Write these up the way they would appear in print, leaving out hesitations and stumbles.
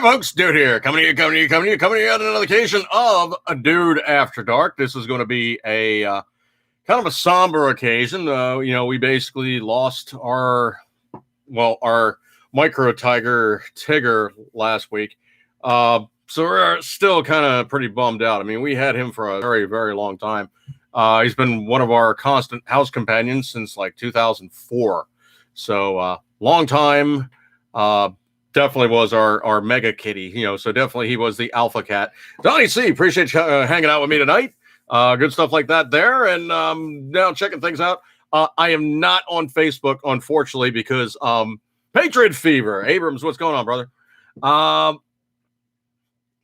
folks, Dude here, coming to you on another occasion of a Dude After Dark. This is going to be a kind of a somber occasion. We basically lost our micro tiger Tigger last week. So we're still kind of pretty bummed out. I mean, we had him for a very, very long time. He's been one of our constant house companions since like 2004. So long time. Definitely was our mega kitty, so definitely he was the alpha cat. Donnie C, appreciate you hanging out with me tonight. Good stuff like that there. And now checking things out. I am not on Facebook, unfortunately, because Patriot Fever. Abrams, what's going on, brother?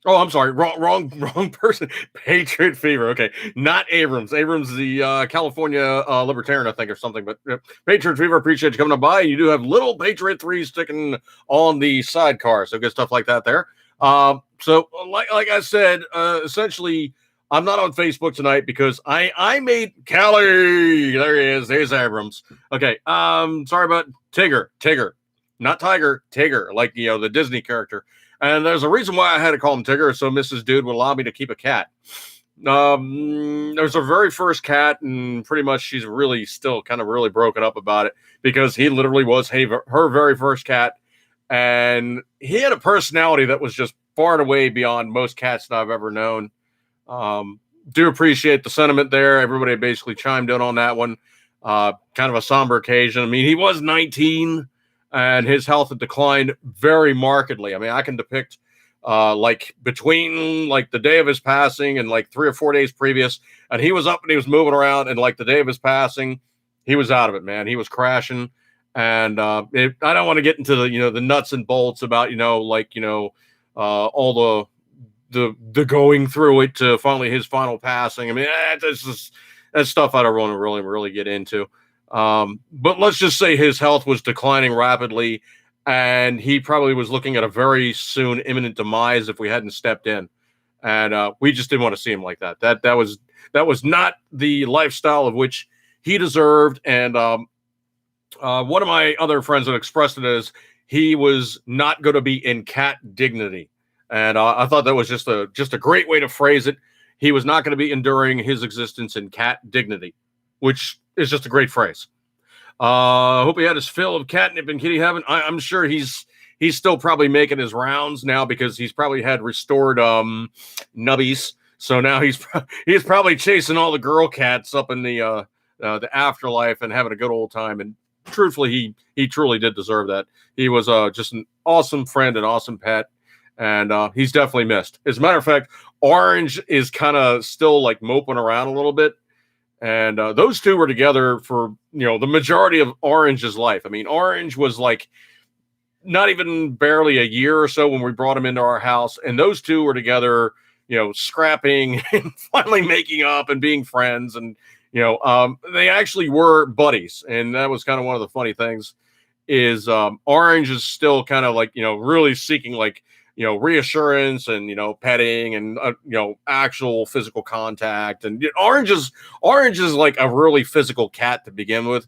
I'm sorry. Wrong person. Patriot Fever. Okay. Not Abrams. Abrams, the California Libertarian, I think, or something. But Patriot Fever, appreciate you coming by. You do have little Patriot 3 sticking on the sidecar. So good stuff like that there. So like I said, essentially, I'm not on Facebook tonight because I made Callie. There he is. There's Abrams. Okay. Sorry about Tigger. Not Tiger. Tigger, like, the Disney character. And there's a reason why I had to call him Tigger, so Mrs. Dude would allow me to keep a cat. There's her very first cat, and pretty much she's really still kind of really broken up about it because he literally was her very first cat. And he had a personality that was just far and away beyond most cats that I've ever known. Do appreciate the sentiment there. Everybody basically chimed in on that one. Kind of a somber occasion. I mean, he was 19. And his health had declined very markedly. I mean, I can depict like between like the day of his passing and like 3 or 4 days previous, and he was up and he was moving around, and like the day of his passing, he was out of it, man. He was crashing, and I don't want to get into the nuts and bolts about all the going through it to finally his final passing. I mean, that's stuff I don't want to really get into. But let's just say his health was declining rapidly, and he probably was looking at a very soon imminent demise if we hadn't stepped in. And we just didn't want to see him like that. That was not the lifestyle of which he deserved. And one of my other friends had expressed it as he was not going to be in cat dignity. And I thought that was just a great way to phrase it. He was not going to be enduring his existence in cat dignity, which is just a great phrase. Hope he had his fill of catnip and kitty heaven. I'm sure he's still probably making his rounds now because he's probably had restored nubbies. So now he's probably chasing all the girl cats up in the afterlife and having a good old time. And truthfully, he truly did deserve that. He was just an awesome friend, an awesome pet, and he's definitely missed. As a matter of fact, Orange is kind of still like moping around a little bit. And those two were together for, the majority of Orange's life. I mean, Orange was like not even barely a year or so when we brought him into our house. And those two were together, scrapping and finally making up and being friends. And, they actually were buddies. And that was kind of one of the funny things is Orange is still kind of like, really seeking like, reassurance and, petting and, actual physical contact. And Orange is like a really physical cat to begin with.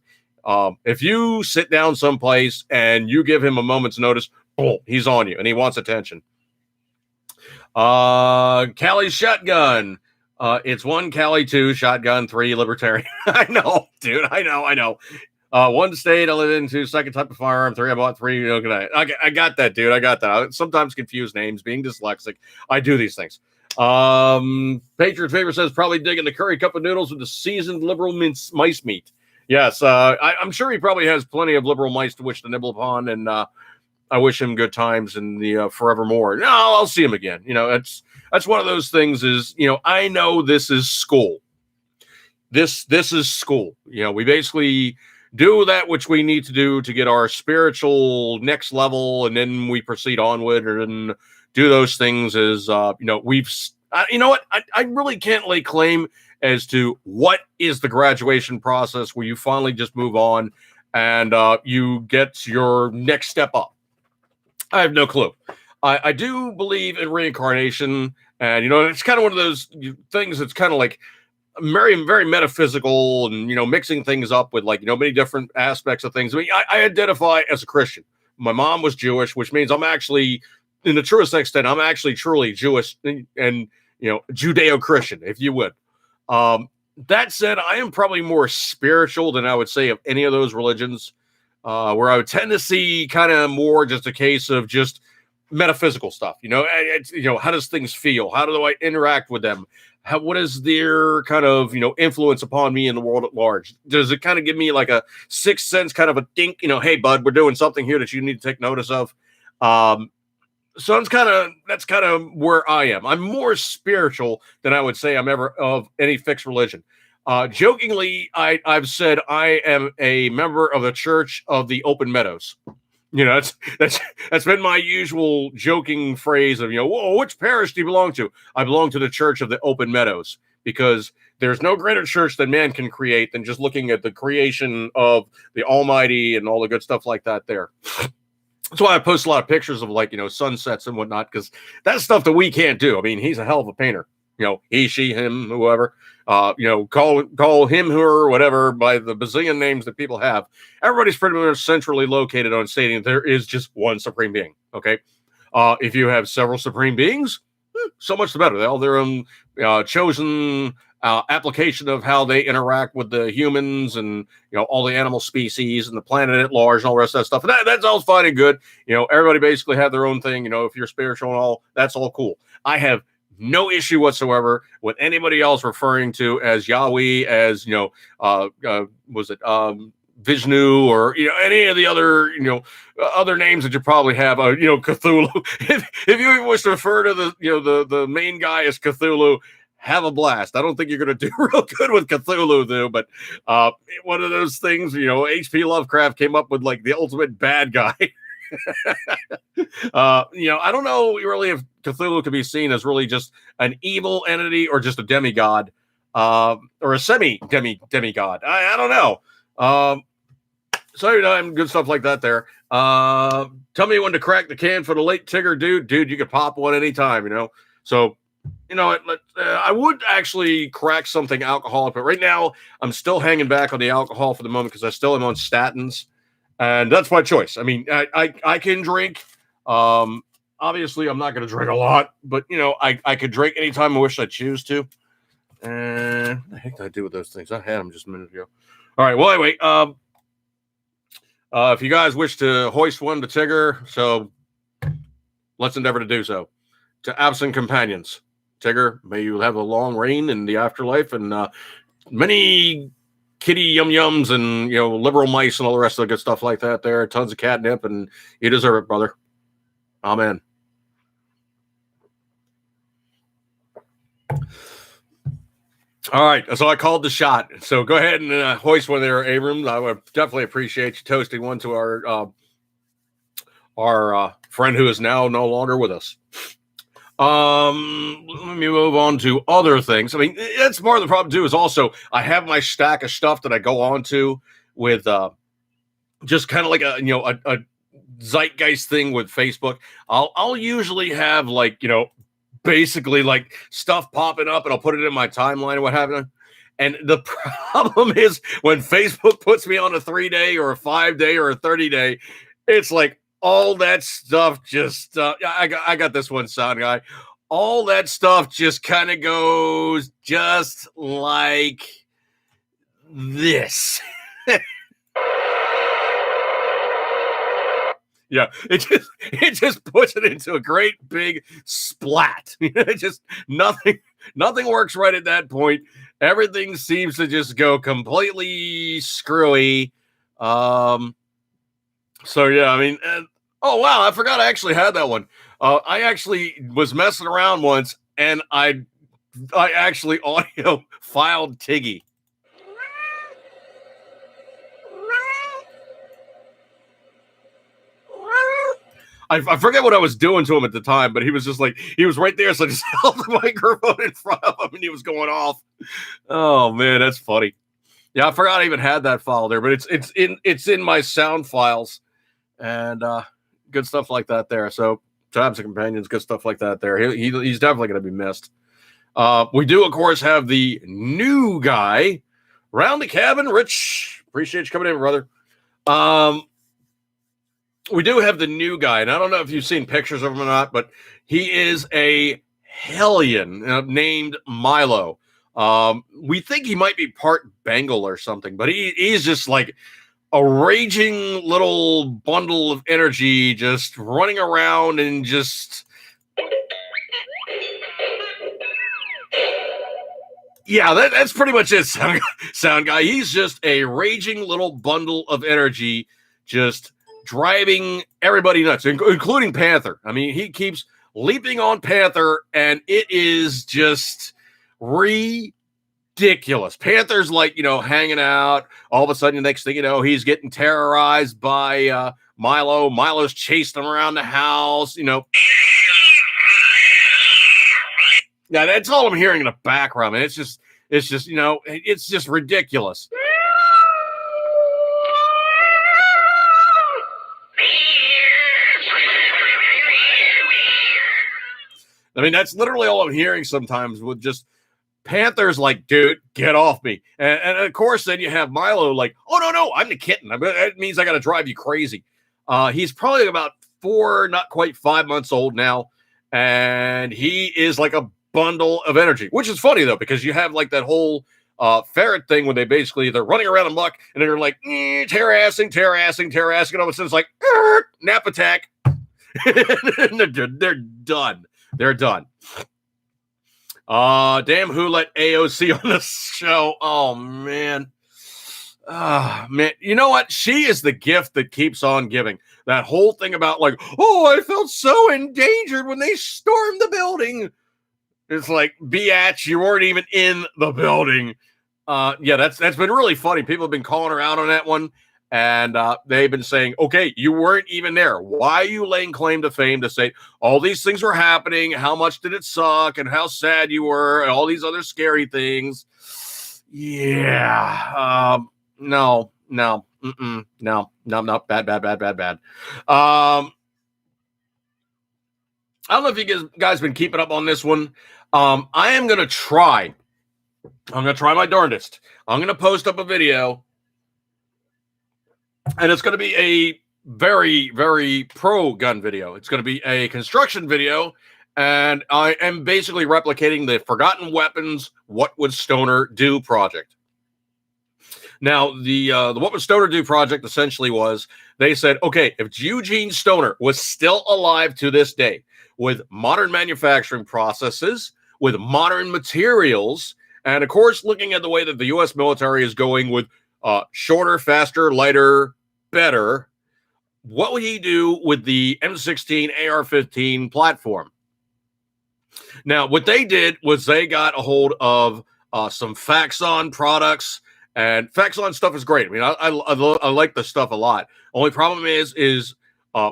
If you sit down someplace and you give him a moment's notice, boom, he's on you and he wants attention. Callie's shotgun. It's 1 Callie, 2 shotgun, 3 libertarian. I know, dude. I know. 1 state I live in, 2 second type of firearm, 3 I bought, 3. I got that, dude. I got that. I sometimes confuse names, being dyslexic. I do these things. Patriot Favor says probably digging the curry cup of noodles with the seasoned liberal mice meat. Yes, I'm sure he probably has plenty of liberal mice to wish to nibble upon, and I wish him good times in the forevermore. No, I'll see him again. That's one of those things. Is I know this is school. This is school. We basically do that which we need to do to get our spiritual next level, and then we proceed onward and do those things as we've I really can't lay claim as to what is the graduation process where you finally just move on and you get your next step up. I have no clue. I do believe in reincarnation, and it's kind of one of those things that's kind of like very, very metaphysical and, mixing things up with many different aspects of things. I mean, I identify as a Christian. My mom was Jewish, which means I'm actually in the truest extent, I'm actually truly Jewish and Judeo-Christian, if you would. That said, I am probably more spiritual than I would say of any of those religions, where I would tend to see kind of more just a case of just metaphysical stuff. How does things feel? How do I interact with them? What is their kind of influence upon me in the world at large? Does it kind of give me like a sixth sense, kind of a dink? Hey, bud, we're doing something here that you need to take notice of. So that's kind of where I am. I'm more spiritual than I would say I'm ever of any fixed religion. Jokingly, I've said I am a member of the Church of the Open Meadows. That's been my usual joking phrase of whoa, which parish do you belong to? I belong to the Church of the Open Meadows, because there's no greater church that man can create than just looking at the creation of the Almighty and all the good stuff like that there. That's why I post a lot of pictures of sunsets and whatnot, because that's stuff that we can't do. I mean, he's a hell of a painter. He, she, him, whoever. Call him, her, whatever by the bazillion names that people have. Everybody's pretty much centrally located on stating there is just one supreme being. Okay, if you have several supreme beings, so much the better. They all their own chosen application of how they interact with the humans and all the animal species and the planet at large and all the rest of that stuff. And that's all fine and good. Everybody basically have their own thing. If you're spiritual and all, that's all cool. I have no issue whatsoever with anybody else referring to as Yahweh, as was it Vishnu, or any of the other other names that you probably have. Cthulhu. if you wish to refer to the main guy as Cthulhu, have a blast. I don't think you're going to do real good with Cthulhu, though. But one of those things, H.P. Lovecraft came up with the ultimate bad guy. I don't know really if Cthulhu could be seen as really just an evil entity or just a demigod, or a demigod. I don't know. So good stuff like that there. Tell me when to crack the can for the late Tigger, dude. You could pop one anytime. So I would actually crack something alcoholic, but right now I'm still hanging back on the alcohol for the moment because I still am on statins. And that's my choice. I mean, I can drink. Obviously, I'm not going to drink a lot, but, I could drink anytime I wish I choose to. And what the heck did I do with those things? I had them just a minute ago. All right. Well, anyway, if you guys wish to hoist one to Tigger, so let's endeavor to do so. To absent companions, Tigger, may you have a long reign in the afterlife and many kitty yum-yums and liberal mice and all the rest of the good stuff like that there. Tons of catnip, and you deserve it, brother. Amen. All right, so I called the shot. So go ahead and hoist one there, Abrams. I would definitely appreciate you toasting one to our friend who is now no longer with us. Let me move on to other things. I mean, that's part of the problem too, is also I have my stack of stuff that I go on to with just kind of like a zeitgeist thing with Facebook. I'll usually have basically stuff popping up, and I'll put it in my timeline and what have you. And the problem is when Facebook puts me on a 3-day or a 5-day or a 30-day, it's like all that stuff just I got this one sound guy. All that stuff just kind of goes just like this. Yeah, it just puts it into a great big splat. It just nothing works right at that point. Everything seems to just go completely screwy. So yeah, I mean, oh wow, I forgot I actually had that one. I actually was messing around once, and I actually audio filed Tiggy. I forget what I was doing to him at the time, but he was just he was right there, so I just held the microphone in front of him, and he was going off. Oh man, that's funny. Yeah, I forgot I even had that file there, but it's in my sound files, and good stuff like that there. So Tabs and Companions, good stuff like that there. He's definitely going to be missed. We do, of course, have the new guy round the cabin. Rich, appreciate you coming in, brother. we do have the new guy, and I don't know if you've seen pictures of him or not, but he is a hellion named Milo. We think he might be part Bengal or something, but he's just like a raging little bundle of energy, just running around and just. Yeah, that's pretty much it, sound guy. He's just a raging little bundle of energy, just driving everybody nuts, including Panther. I mean, he keeps leaping on Panther, and it is just ridiculous. Panther's like, hanging out. All of a sudden, the next thing you know, he's getting terrorized by Milo. Milo's chasing him around the house, Yeah, that's all I'm hearing in the background, man. It's just, it's just ridiculous. I mean, that's literally all I'm hearing sometimes with just Panther's like, dude, get off me. And of course, then you have Milo like, oh, no, I'm the kitten. That means I got to drive you crazy. He's probably about 4, not quite 5 months old now. And he is like a bundle of energy, which is funny though, because you have like that whole ferret thing when they're running around a muck and they're like terracing, and all of a sudden it's like nap attack. They're done. They're done. Damn, who let AOC on the show? Oh man. Man, you know what? She is the gift that keeps on giving. That whole thing about like, oh, I felt so endangered when they stormed the building. It's like, biatch, you weren't even in the building. Yeah, that's been really funny. People have been calling her out on that one, and they've been saying, okay, you weren't even there. Why are you laying claim to fame to say all these things were happening? How much did it suck? And how sad you were? And all these other scary things. Yeah. No. No. Bad. I don't know if you guys been keeping up on this one. I am going to try. I'm going to try my darndest. I'm going to post up a video, and it's going to be a very, very pro-gun video. It's going to be a construction video, and I am basically replicating the Forgotten Weapons What Would Stoner Do project. Now, the What Would Stoner Do project essentially was, they said, okay, if Eugene Stoner was still alive to this day, with modern manufacturing processes, with modern materials, and of course, looking at the way that the U.S. military is going with shorter, faster, lighter, better, what would he do with the M16 AR-15 platform? Now, what they did was they got a hold of some Faxon products, and Faxon stuff is great. I mean, I like the stuff a lot. Only problem is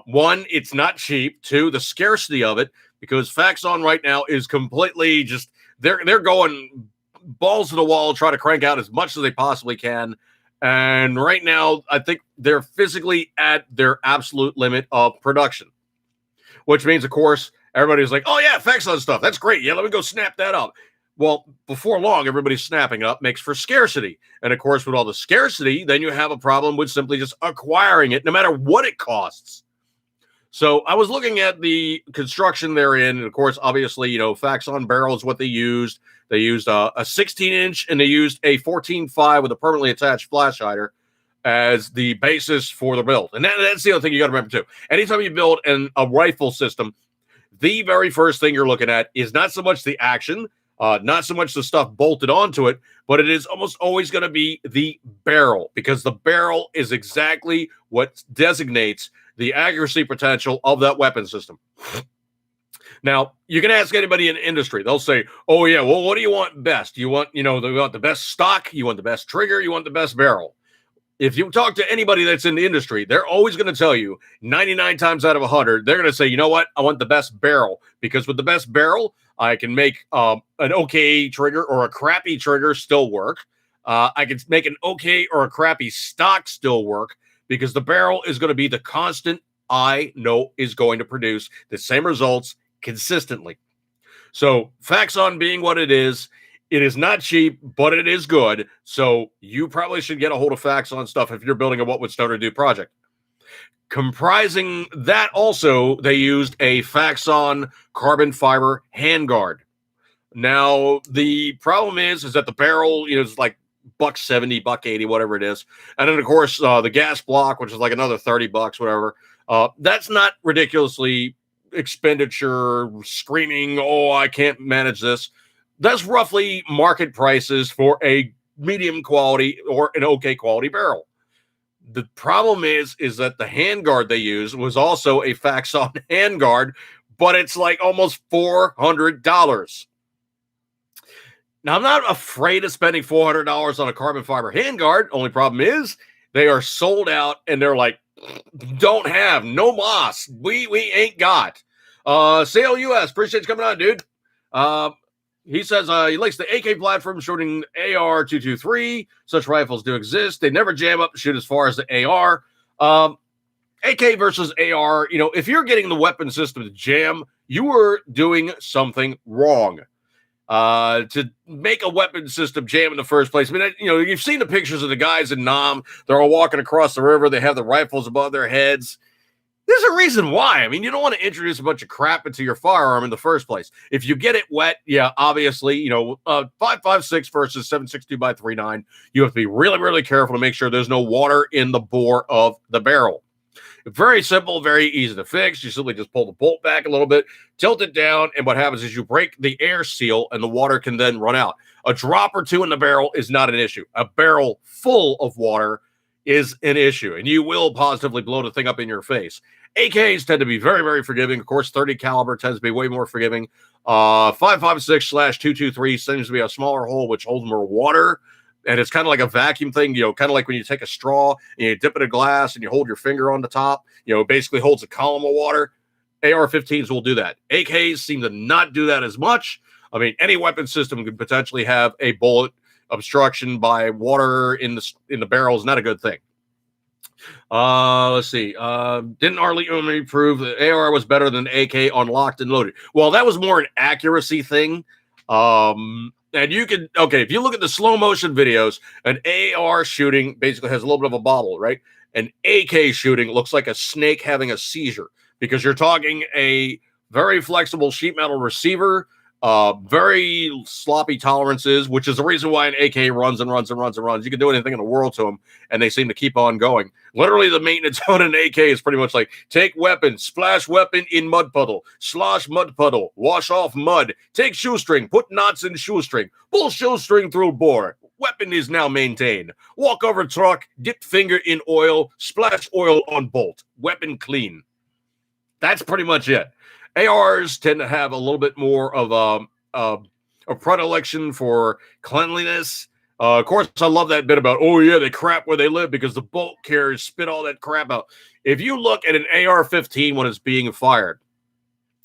one, it's not cheap. Two, the scarcity of it, because Faxon right now is completely just, they're going balls to the wall, try to crank out as much as they possibly can. And right now, I think they're physically at their absolute limit of production, which means, of course, everybody's like, oh yeah, Faxon stuff, that's great. Yeah, let me go snap that up. Well, before long, everybody's snapping up, makes for scarcity. And of course, with all the scarcity, then you have a problem with simply just acquiring it, no matter what it costs. So I was looking at the construction they're in, and of course, obviously, Faxon barrel is what they used. They used a 16-inch, and they used a 14.5 with a permanently attached flash hider as the basis for the build. And that's the other thing you got to remember, too. Anytime you build a rifle system, the very first thing you're looking at is not so much the action, not so much the stuff bolted onto it, but it is almost always going to be the barrel, because the barrel is exactly what designates the accuracy potential of that weapon system. Now, you can ask anybody in the industry. They'll say, oh, yeah, well, what do you want best? You want, they want the best stock? You want the best trigger? You want the best barrel? If you talk to anybody that's in the industry, they're always going to tell you 99 times out of 100, they're going to say, you know what? I want the best barrel, because with the best barrel, I can make an okay trigger or a crappy trigger still work. I can make an okay or a crappy stock still work, because the barrel is going to be the constant I know is going to produce the same results consistently. So Faxon being what it is not cheap, but it is good. So you probably should get a hold of Faxon stuff if you're building a What Would Stoner Do project. Comprising that also, they used a Faxon carbon fiber handguard. Now, the problem is that the barrel, is like $1.70, $1.80, whatever it is. And then, of course, the gas block, which is like another $30, whatever. That's not ridiculously expenditure, screaming, oh, I can't manage this. That's roughly market prices for a medium quality or an okay quality barrel. The problem is that the handguard they used was also a Faxon handguard, but it's like almost $400. Now, I'm not afraid of spending $400 on a carbon fiber handguard. Only problem is they are sold out and they're like, don't have, no moss. We ain't got. Sale US, appreciate you coming on, dude. He says he likes the AK platform shooting AR-223. Such rifles do exist. They never jam up and shoot as far as the AR. AK versus AR, if you're getting the weapon system to jam, you are doing something wrong. To make a weapon system jam in the first place. I mean, you've seen the pictures of the guys in Nam. They're all walking across the river. They have the rifles above their heads. There's a reason why. I mean, you don't want to introduce a bunch of crap into your firearm in the first place. If you get it wet, yeah, obviously, 5.56 versus 7.62 by 3.9, you have to be really, really careful to make sure there's no water in the bore of the barrel. Very simple, very easy to fix. You simply just pull the bolt back a little bit, tilt it down, and what happens is you break the air seal, and the water can then run out. A drop or two in the barrel is not an issue. A barrel full of water is an issue, and you will positively blow the thing up in your face. AKs tend to be very, very forgiving. Of course, 30 caliber tends to be way more forgiving. 5.56/223 seems to be a smaller hole, which holds more water. And it's kind of like a vacuum thing, kind of like when you take a straw and you dip it in a glass and you hold your finger on the top, it basically holds a column of water. AR-15s will do that. AKs seem to not do that as much. I mean, any weapon system could potentially have a bullet obstruction by water in the barrel is not a good thing. Let's see. Didn't Arlie prove that AR was better than AK on locked and loaded? Well, that was more an accuracy thing. And you can, if you look at the slow motion videos, an AR shooting basically has a little bit of a bobble, right? An AK shooting looks like a snake having a seizure because you're talking a very flexible sheet metal receiver, very sloppy tolerances, which is the reason why an AK runs and runs and runs and runs. You can do anything in the world to them, and they seem to keep on going. Literally, the maintenance on an AK is pretty much like take weapon, splash weapon in mud puddle, slosh mud puddle, wash off mud, take shoestring, put knots in shoestring, pull shoestring through bore. Weapon is now maintained. Walk over truck, dip finger in oil, splash oil on bolt. Weapon clean. That's pretty much it. ARs tend to have a little bit more of a predilection for cleanliness. Of course, I love that bit about, they crap where they live because the bolt carriers spit all that crap out. If you look at an AR-15 when it's being fired,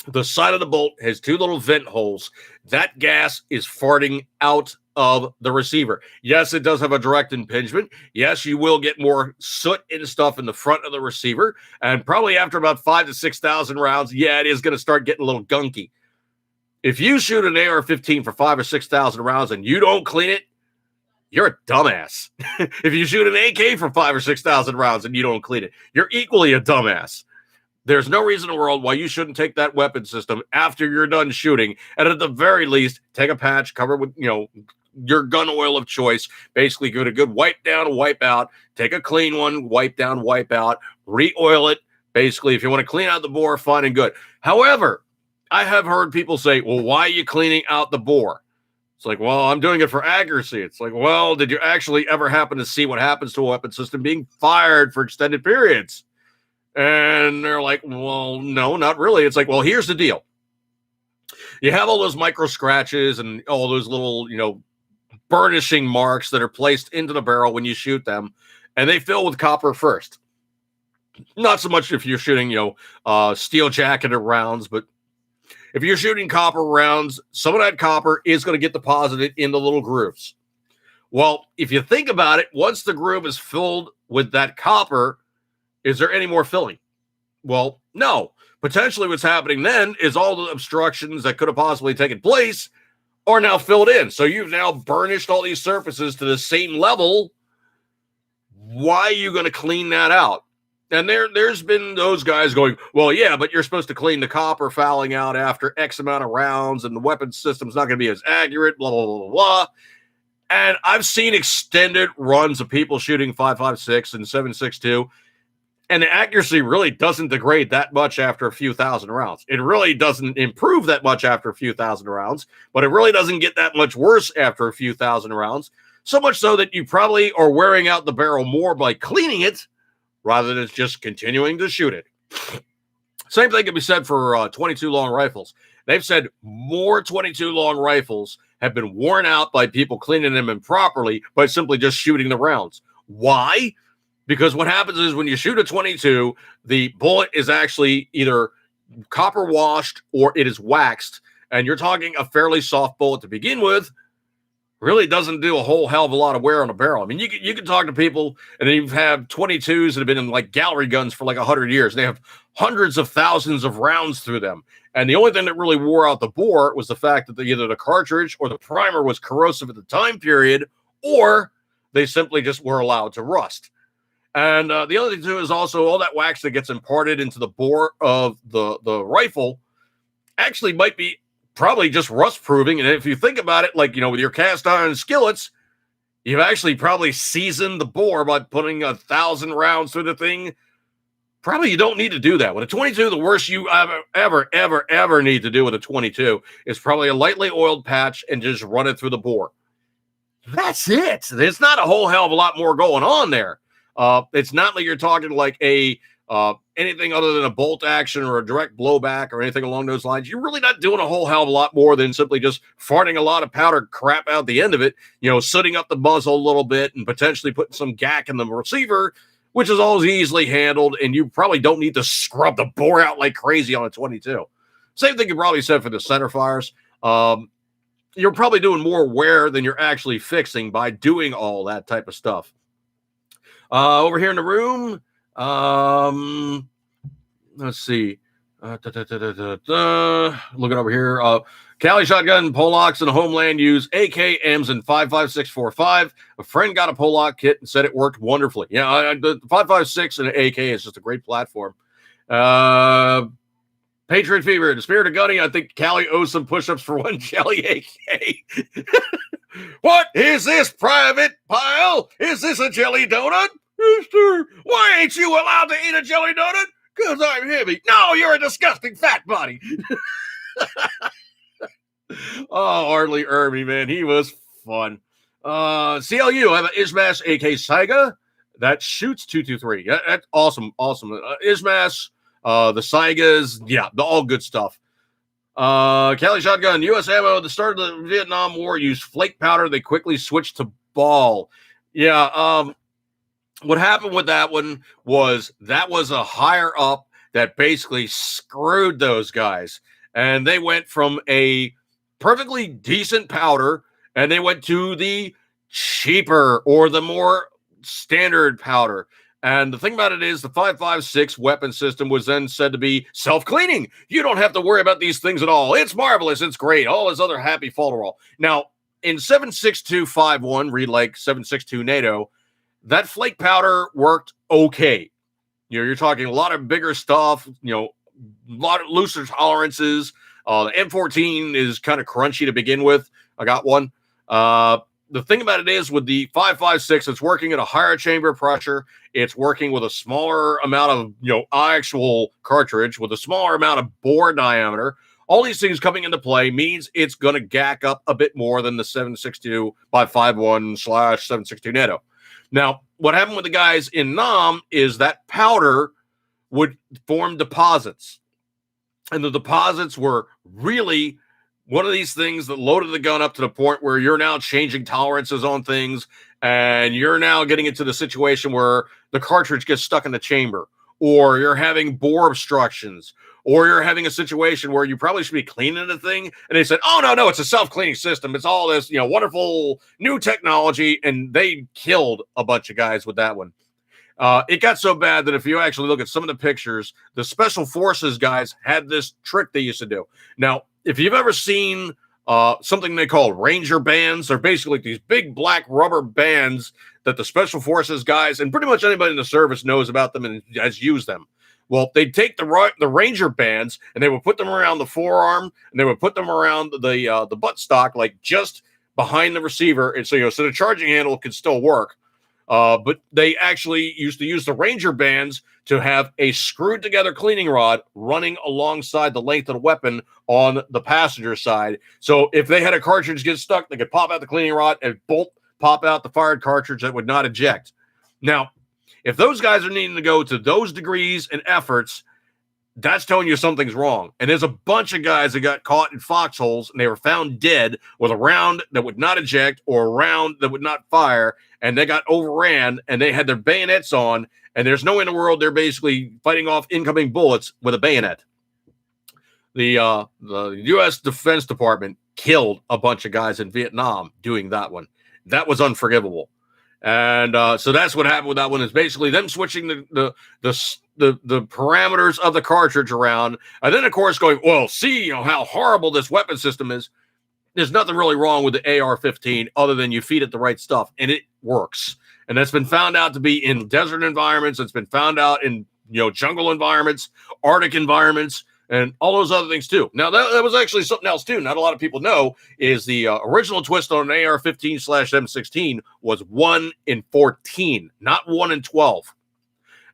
the side of the bolt has two little vent holes. That gas is farting out of the receiver. Yes, it does have a direct impingement. Yes, you will get more soot and stuff in the front of the receiver. And probably after about 5,000 to 6,000 rounds, it is going to start getting a little gunky. If you shoot an AR-15 for 5,000 or 6,000 rounds and you don't clean it, you're a dumbass. If you shoot an AK for 5,000 or 6,000 rounds and you don't clean it, you're equally a dumbass. There's no reason in the world why you shouldn't take that weapon system after you're done shooting, and at the very least, take a patch, cover with, your gun oil of choice. Basically, give it a good wipe down, wipe out. Take a clean one, wipe down, wipe out. Re-oil it. Basically, if you want to clean out the bore, fine and good. However, I have heard people say, well, why are you cleaning out the bore? It's like, well, I'm doing it for accuracy. It's like, well, did you actually ever happen to see what happens to a weapon system being fired for extended periods? And they're like, well, no, not really. It's like, well, here's the deal. You have all those micro scratches and all those little, burnishing marks that are placed into the barrel when you shoot them, and they fill with copper first. Not so much if you're shooting, steel jacketed rounds, but if you're shooting copper rounds, some of that copper is going to get deposited in the little grooves. Well, if you think about it, once the groove is filled with that copper, is there any more filling? Well, no. Potentially what's happening then is all the obstructions that could have possibly taken place are now filled in. So you've now burnished all these surfaces to the same level. Why are you going to clean that out? And there's been those guys going, well, yeah, but you're supposed to clean the copper fouling out after X amount of rounds, and the weapon system's not going to be as accurate, blah, blah, blah, blah. And I've seen extended runs of people shooting 5.56 and 7.62, and the accuracy really doesn't degrade that much after a few thousand rounds. It really doesn't improve that much after a few thousand rounds, but it really doesn't get that much worse after a few thousand rounds. So much so that you probably are wearing out the barrel more by cleaning it rather than just continuing to shoot it. Same thing can be said for 22 long rifles. They've said more 22 long rifles have been worn out by people cleaning them improperly by simply just shooting the rounds. Why? Because what happens is when you shoot a 22, the bullet is actually either copper washed or it is waxed. And you're talking a fairly soft bullet to begin with. Really doesn't do a whole hell of a lot of wear on a barrel. I mean, you can talk to people, and then you have 22s that have been in like gallery guns for like 100 years. They have hundreds of thousands of rounds through them. And the only thing that really wore out the bore was the fact that either the cartridge or the primer was corrosive at the time period, or they simply just were allowed to rust. And the other thing, too, is also all that wax that gets imparted into the bore of the rifle actually might be probably just rust proving. And if you think about it, like, with your cast iron skillets, you've actually probably seasoned the bore by putting 1,000 rounds through the thing. Probably you don't need to do that. With a 22, the worst you ever need to do with a 22 is probably a lightly oiled patch and just run it through the bore. That's it. There's not a whole hell of a lot more going on there. It's not like you're talking like a anything other than a bolt action or a direct blowback or anything along those lines. You're really not doing a whole hell of a lot more than simply just farting a lot of powder crap out the end of it, sooting up the muzzle a little bit and potentially putting some gack in the receiver, which is always easily handled. And you probably don't need to scrub the bore out like crazy on a 22. Same thing you probably said for the center fires. You're probably doing more wear than you're actually fixing by doing all that type of stuff. Over here in the room, let's see. Looking over here, Cali Shotgun, Polacks, and Homeland use AKMs and 5.5645. A friend got a Polak kit and said it worked wonderfully. Yeah, the 5.56 and AK is just a great platform. Patriot Fever, the Spirit of Gunny. I think Cali owes some push-ups for one jelly AK. What is this, Private Pile? Is this a jelly donut? Mister, why ain't you allowed to eat a jelly donut? Because I'm heavy. No, you're a disgusting fat body. Oh, Hardly Irby, man. He was fun. CLU, I have an Ismash AK Saiga that shoots 223. That's awesome. Ismash, the Saigas, yeah, all good stuff. Cali Shotgun, U.S. Ammo, at the start of the Vietnam War, used flake powder. They quickly switched to ball. Yeah, what happened with that one was that was a higher up that basically screwed those guys. And they went from a perfectly decent powder and they went to the cheaper or the more standard powder. And the thing about it is the 5.56 weapon system was then said to be self-cleaning. You don't have to worry about these things at all. It's marvelous. It's great. All this other happy falderall. Now, in 7.6251, read like 7.62 NATO, that flake powder worked okay. You're talking a lot of bigger stuff, a lot of looser tolerances. The M14 is kind of crunchy to begin with. I got one. The thing about it is with the 5.56, it's working at a higher chamber pressure. It's working with a smaller amount of, actual cartridge with a smaller amount of bore diameter. All these things coming into play means it's going to gack up a bit more than the 7.62 by 5.1/7.62 NATO. Now, what happened with the guys in Nam is that powder would form deposits. And the deposits were really one of these things that loaded the gun up to the point where you're now changing tolerances on things, and you're now getting into the situation where the cartridge gets stuck in the chamber, or you're having bore obstructions, or you're having a situation where you probably should be cleaning the thing, and they said, oh, no, it's a self-cleaning system. It's all this, wonderful new technology, and they killed a bunch of guys with that one. It got so bad that if you actually look at some of the pictures, the Special Forces guys had this trick they used to do. Now, if you've ever seen something they call Ranger bands, they're basically these big black rubber bands that the special forces guys and pretty much anybody in the service knows about them and has used them. Well, they'd take the Ranger bands and they would put them around the forearm and they would put them around the buttstock, like just behind the receiver, and so so the charging handle could still work. But they actually used to use the Ranger bands to have a screwed together cleaning rod running alongside the length of the weapon on the passenger side. So if they had a cartridge get stuck, they could pop out the cleaning rod and pop out the fired cartridge that would not eject. Now, if those guys are needing to go to those degrees and efforts, that's telling you something's wrong. And there's a bunch of guys that got caught in foxholes and they were found dead with a round that would not eject or a round that would not fire, and they got overran and they had their bayonets on, and there's no way in the world they're basically fighting off incoming bullets with a bayonet. The U.S. Defense Department killed a bunch of guys in Vietnam doing that one. That was unforgivable. And so that's what happened with that one, is basically them switching the parameters of the cartridge around. And then, of course, going, well, see, how horrible this weapon system is. There's nothing really wrong with the AR-15 other than you feed it the right stuff, and it works. And that's been found out to be in desert environments. It's been found out in, jungle environments, Arctic environments, and all those other things too. Now, that was actually something else too. Not a lot of people know is the original twist on an AR-15/M16 was 1 in 14, not 1 in 12.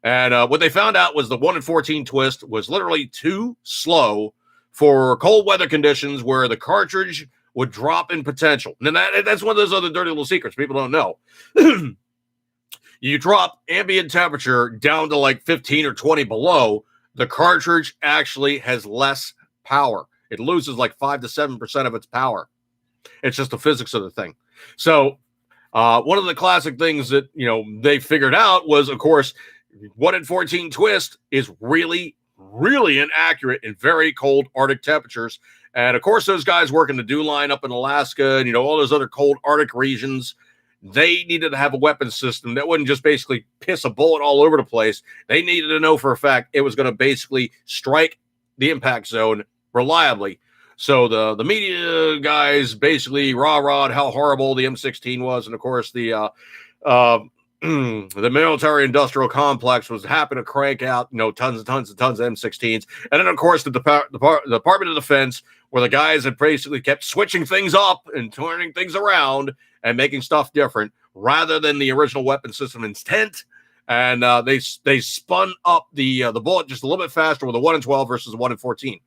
And what they found out was the 1 in 14 twist was literally too slow for cold weather conditions where the cartridge would drop in potential. And that's one of those other dirty little secrets people don't know. You drop ambient temperature down to like 15 or 20 below, the cartridge actually has less power. It loses like 5 to 7% of its power. It's just the physics of the thing. So one of the classic things that, they figured out was, of course, 1 in 14 twist is really, really inaccurate in very cold Arctic temperatures. And of course, those guys working the dew line up in Alaska and, all those other cold Arctic regions, they needed to have a weapon system that wouldn't just basically piss a bullet all over the place. They needed to know for a fact it was going to basically strike the impact zone reliably. So the media guys basically rah-rahed how horrible the M16 was. And of course, the military industrial complex was happy to crank out, tons and tons and tons of M16s. And then, of course, the Department of Defense, where the guys had basically kept switching things up and turning things around and making stuff different rather than the original weapon system intent. And they spun up the bullet just a little bit faster with a 1 in 12 versus a 1 in 14.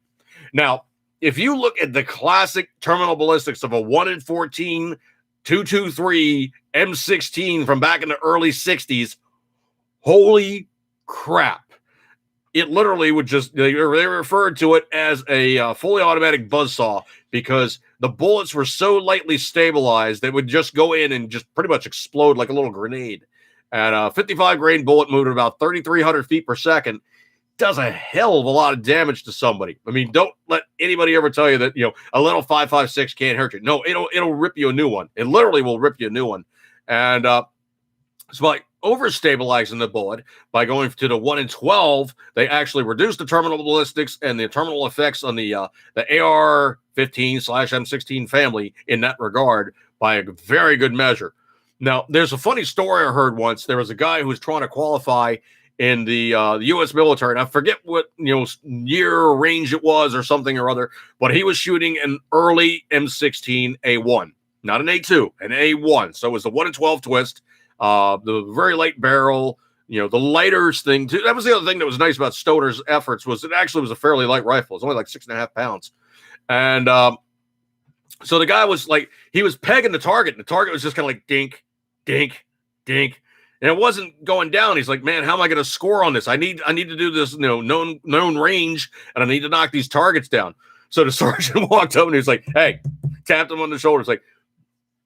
Now, if you look at the classic terminal ballistics of a 1 in 14 223 M16 from back in the early 60s, holy crap. It literally would just, they referred to it as a fully automatic buzzsaw because the bullets were so lightly stabilized, they would just go in and just pretty much explode like a little grenade. And a 55 grain bullet moving about 3,300 feet per second does a hell of a lot of damage to somebody. I mean, don't let anybody ever tell you that, a little 5.56 can't hurt you. No, it'll rip you a new one. It literally will rip you a new one. And so by overstabilizing the bullet, by going to the 1 in 12, they actually reduced the terminal ballistics and the terminal effects on the AR-15/M16 family in that regard by a very good measure. Now, there's a funny story I heard once. There was a guy who was trying to qualify in the U.S. military, and I forget what year or range it was or something or other, but he was shooting an early M16 A1, not an A2, an A1. So it was the 1 in 12 twist, the very light barrel, the lighter thing too. That was the other thing that was nice about Stoner's efforts was it actually was a fairly light rifle. It's only like 6.5 pounds, and so the guy was like he was pegging the target, and the target was just kind of like dink, dink, dink. And it wasn't going down. He's like, man, how am I going to score on this? I need to do this, known range, and I need to knock these targets down. So the sergeant walked up and he was like, hey, tapped him on the shoulder. It's like,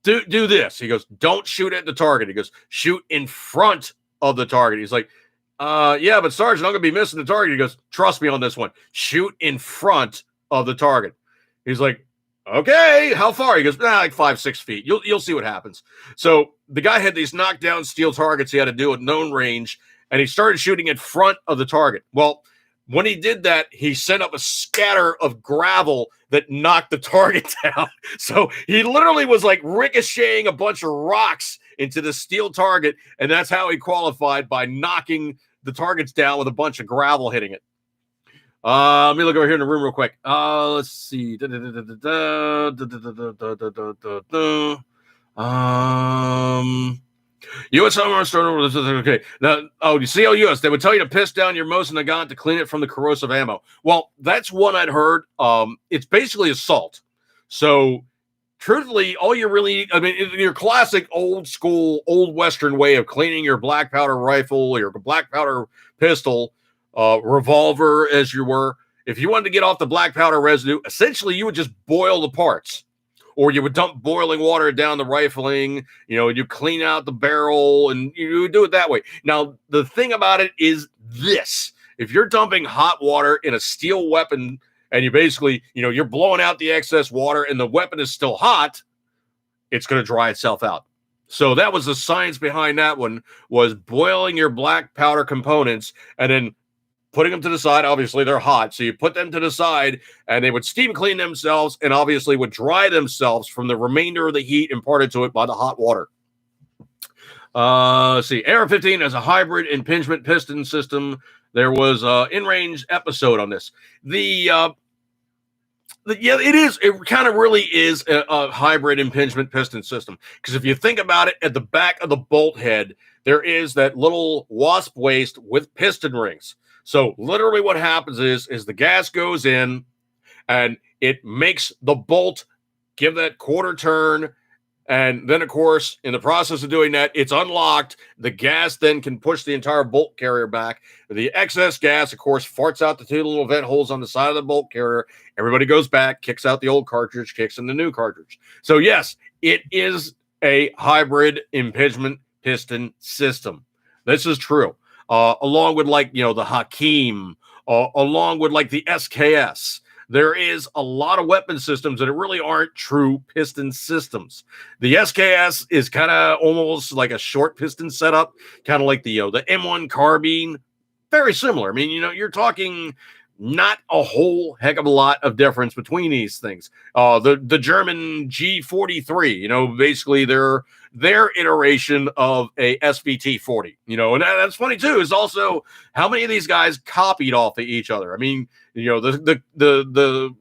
do this. He goes, don't shoot at the target. He goes, shoot in front of the target. He's like, yeah, but Sergeant, I'm going to be missing the target. He goes, trust me on this one. Shoot in front of the target. He's like, okay, how far? He goes, like 5-6 feet. You'll see what happens. So the guy had these knockdown steel targets he had to do at known range, and he started shooting in front of the target. Well, when he did that, he sent up a scatter of gravel that knocked the target down. So he literally was like ricocheting a bunch of rocks into the steel target, and that's how he qualified, by knocking the targets down with a bunch of gravel hitting it. Let me look over here in the room real quick. Let's see. U.S. Okay. Now, you CLUS, they would tell you to piss down your Mosin Nagant to clean it from the corrosive ammo. Well, that's one I'd heard. It's basically assault. So, truthfully, all you really, I mean, your classic old school, old Western way of cleaning your black powder rifle, your black powder pistol, revolver, as you were, if you wanted to get off the black powder residue, essentially you would just boil the parts. Or you would dump boiling water down the rifling, you clean out the barrel, and you would do it that way. Now, the thing about it is this. If you're dumping hot water in a steel weapon, and you basically, you're blowing out the excess water, and the weapon is still hot, it's going to dry itself out. So that was the science behind that one, was boiling your black powder components, and then putting them to the side. Obviously, they're hot, so you put them to the side, and they would steam clean themselves and obviously would dry themselves from the remainder of the heat imparted to it by the hot water. Let's see. AR-15 has a hybrid impingement piston system. There was an in-range episode on this. It is. It kind of really is a hybrid impingement piston system, because if you think about it, at the back of the bolt head, there is that little wasp waist with piston rings. So literally what happens is the gas goes in and it makes the bolt give that quarter turn. And then, of course, in the process of doing that, it's unlocked. The gas then can push the entire bolt carrier back. The excess gas, of course, farts out the two little vent holes on the side of the bolt carrier. Everybody goes back, kicks out the old cartridge, kicks in the new cartridge. So, yes, it is a hybrid impingement piston system. This is true. Along with the Hakim, along with the SKS. There is a lot of weapon systems that really aren't true piston systems. The SKS is kind of almost like a short piston setup, kind of like the M1 carbine. Very similar. I mean, you're talking not a whole heck of a lot of difference between these things. The German G43, basically their iteration of a SVT-40, and that's funny too, is also how many of these guys copied off of each other. I mean, the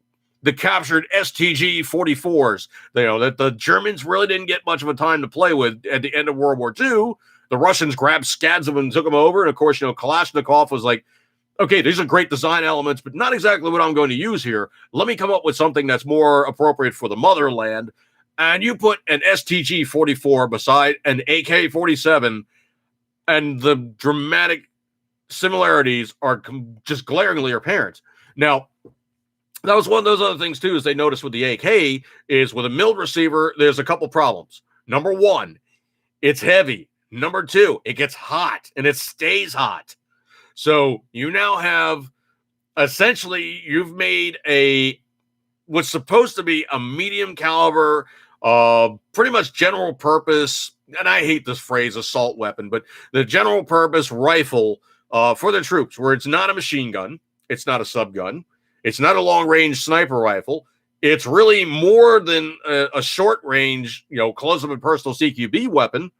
captured STG-44s, that the Germans really didn't get much of a time to play with at the end of World War II. The Russians grabbed scads of them and took them over. And of course, Kalashnikov was like, okay, these are great design elements, but not exactly what I'm going to use here. Let me come up with something that's more appropriate for the motherland. And you put an STG-44 beside an AK-47, and the dramatic similarities are just glaringly apparent. Now, that was one of those other things, too, is they noticed with the AK is with a milled receiver, there's a couple problems. Number one, it's heavy. Number two, it gets hot, and it stays hot. So you now have, essentially, you've made what's supposed to be a medium caliber, pretty much general purpose, and I hate this phrase, assault weapon, but the general purpose rifle for the troops, where it's not a machine gun, it's not a subgun, it's not a long range sniper rifle. It's really more than a short range, close up and personal CQB weapon.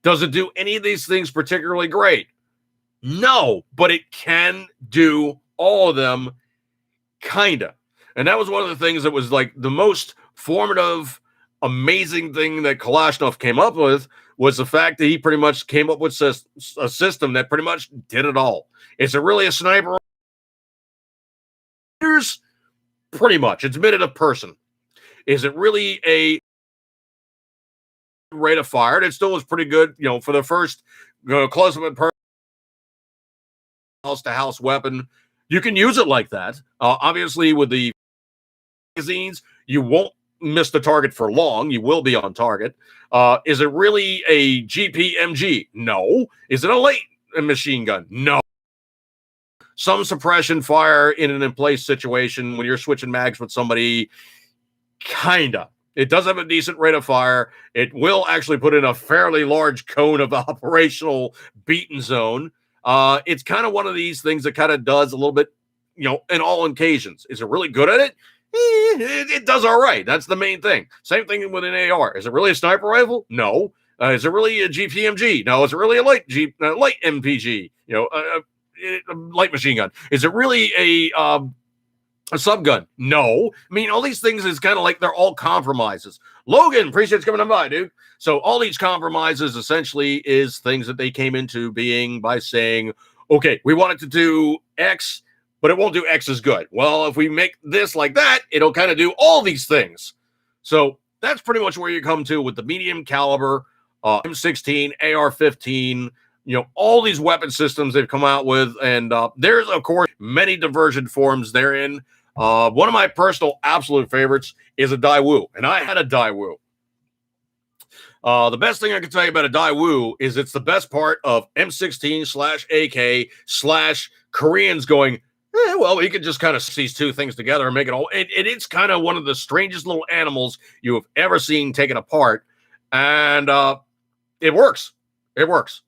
Does it do any of these things particularly great? No, but it can do all of them, kinda. And that was one of the things that was the most formative, amazing thing that Kalashnikov came up with, was the fact that he pretty much came up with a system that pretty much did it all. Is it really a sniper? Pretty much. It's made it a person. Is it really a rate of fire? It still was pretty good, for the first close-up and house-to-house weapon. You can use it like that. Obviously, with the magazines, you won't miss the target for long. You will be on target. Is it really a GPMG? No. Is it a late machine gun? No. Some suppression fire in an in-place situation when you're switching mags with somebody, kinda. It does have a decent rate of fire. It will actually put in a fairly large cone of operational beaten zone. It's kind of one of these things that kind of does a little bit, in all occasions. Is it really good at it? It does all right. That's the main thing. Same thing with an AR. Is it really a sniper rifle? No. Is it really a GPMG? No. Is it really a light MPG? Light machine gun. Is it really a subgun? No. I mean, all these things is kind of like they're all compromises. Logan, appreciate you coming on by, dude. So all these compromises essentially is things that they came into being by saying, okay, we wanted to do X, but it won't do X as good. Well, if we make this like that, it'll kind of do all these things. So that's pretty much where you come to with the medium caliber M16, AR-15, all these weapon systems they've come out with. And there's, of course, many diversion forms therein. One of my personal absolute favorites is a Daewoo, and I had a Daewoo. The best thing I can tell you about a Daewoo is it's the best part of M16/AK/Koreans going, well, we could just kind of these two things together and make it all. It's kind of one of the strangest little animals you have ever seen taken apart. And it works. It works.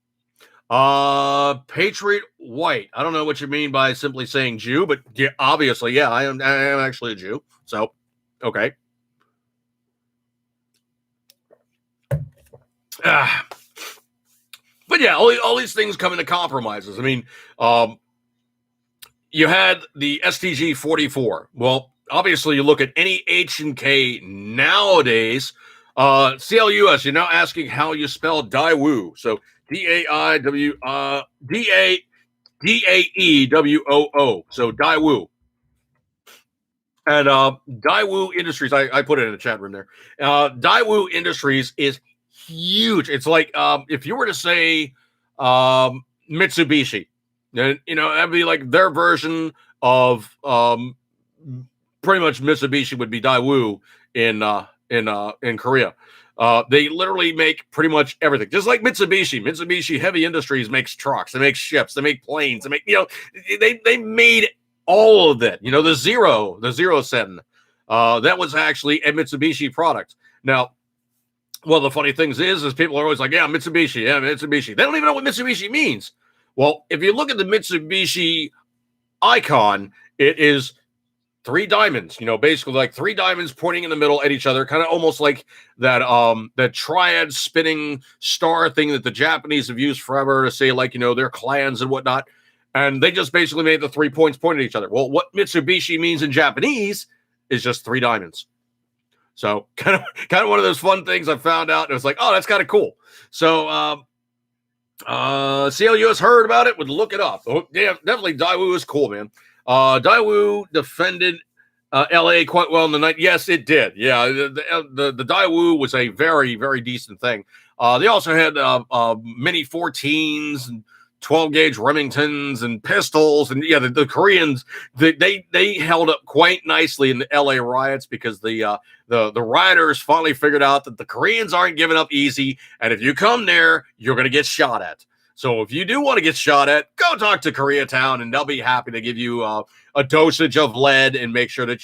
Patriot White. I don't know what you mean by simply saying Jew, but yeah, obviously, yeah, I am actually a Jew. So, okay. But yeah, all these things come into compromises. I mean, you had the STG-44. Well, obviously, you look at any H&K nowadays. CLUS, you're now asking how you spell Daewoo. So Daewoo. So Daewoo. And Daewoo Industries, I put it in the chat room there. Daewoo Industries is huge. It's like if you were to say Mitsubishi, and that'd be like their version of pretty much Mitsubishi would be Daewoo in Korea. They literally make pretty much everything, just like Mitsubishi. Mitsubishi Heavy Industries makes trucks, they make ships, they make planes, they make they made all of that. The Zero Sen, that was actually a Mitsubishi product. Now, well, the funny thing is people are always like, yeah, Mitsubishi. They don't even know what Mitsubishi means. Well, if you look at the Mitsubishi icon, it is 3 diamonds, basically like 3 diamonds pointing in the middle at each other, kind of almost like that triad spinning star thing that the Japanese have used forever to say, like, their clans and whatnot. And they just basically made the 3 points pointing at each other. Well, what Mitsubishi means in Japanese is just 3 diamonds. So kind of one of those fun things I found out. And it was like, oh, that's kind of cool. So CLUS heard about it, would look it up. Oh, yeah, definitely Daewoo is cool, man. Daewoo defended LA quite well in the night. Yes, it did. Yeah, the Daewoo was a very, very decent thing. They also had mini 14s and 12 gauge Remingtons and pistols, and yeah, the Koreans they held up quite nicely in the LA riots because the rioters finally figured out that the Koreans aren't giving up easy, and if you come there, you're going to get shot at. So if you do want to get shot at, go talk to Koreatown, and they'll be happy to give you a dosage of lead and make sure that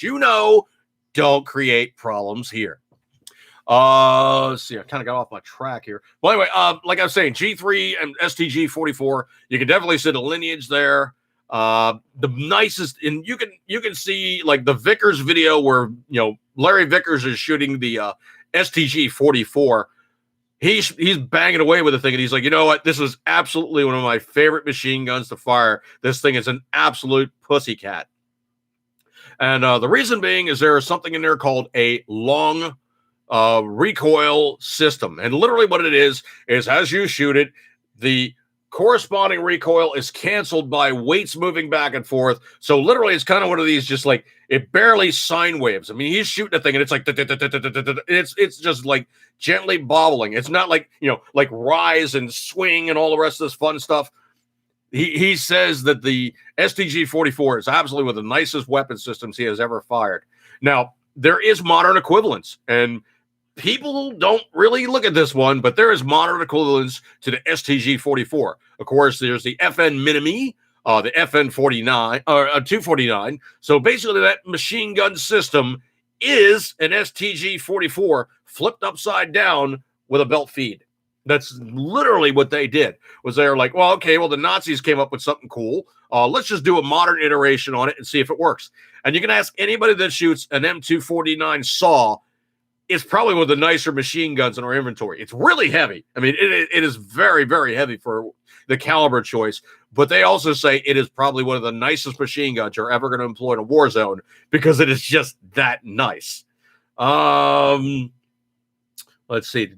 don't create problems here. Let's see, I kind of got off my track here. Well, anyway, like I was saying, G3 and STG-44, you can definitely see the lineage there. The nicest, and you can see like the Vickers video where Larry Vickers is shooting the STG-44. He's banging away with the thing, and he's like, you know what? This is absolutely one of my favorite machine guns to fire. This thing is an absolute pussycat. And the reason being is there is something in there called a long recoil system. And literally what it is as you shoot it, the corresponding recoil is canceled by weights moving back and forth. So literally it's kind of one of these, just like it barely sine waves. I mean, he's shooting a thing and it's like it's just like gently bobbling. It's not like like rise and swing and all the rest of this fun stuff. He says that the STG-44 is absolutely one of the nicest weapon systems he has ever fired. Now, there is modern equivalents, and people don't really look at this one, but there is modern equivalents to the STG-44. Of course, there's the FN Minimi, the FN-49 or 249. So basically, that machine gun system is an STG-44 flipped upside down with a belt feed. That's literally what they did. Was they're like, well, okay, well, the Nazis came up with something cool. Let's just do a modern iteration on it and see if it works. And you can ask anybody that shoots an M249 SAW, is probably one of the nicer machine guns in our inventory. It's really heavy. I mean, it is very, very heavy for the caliber choice, but they also say it is probably one of the nicest machine guns you're ever going to employ in a war zone because it is just that nice. Let's see.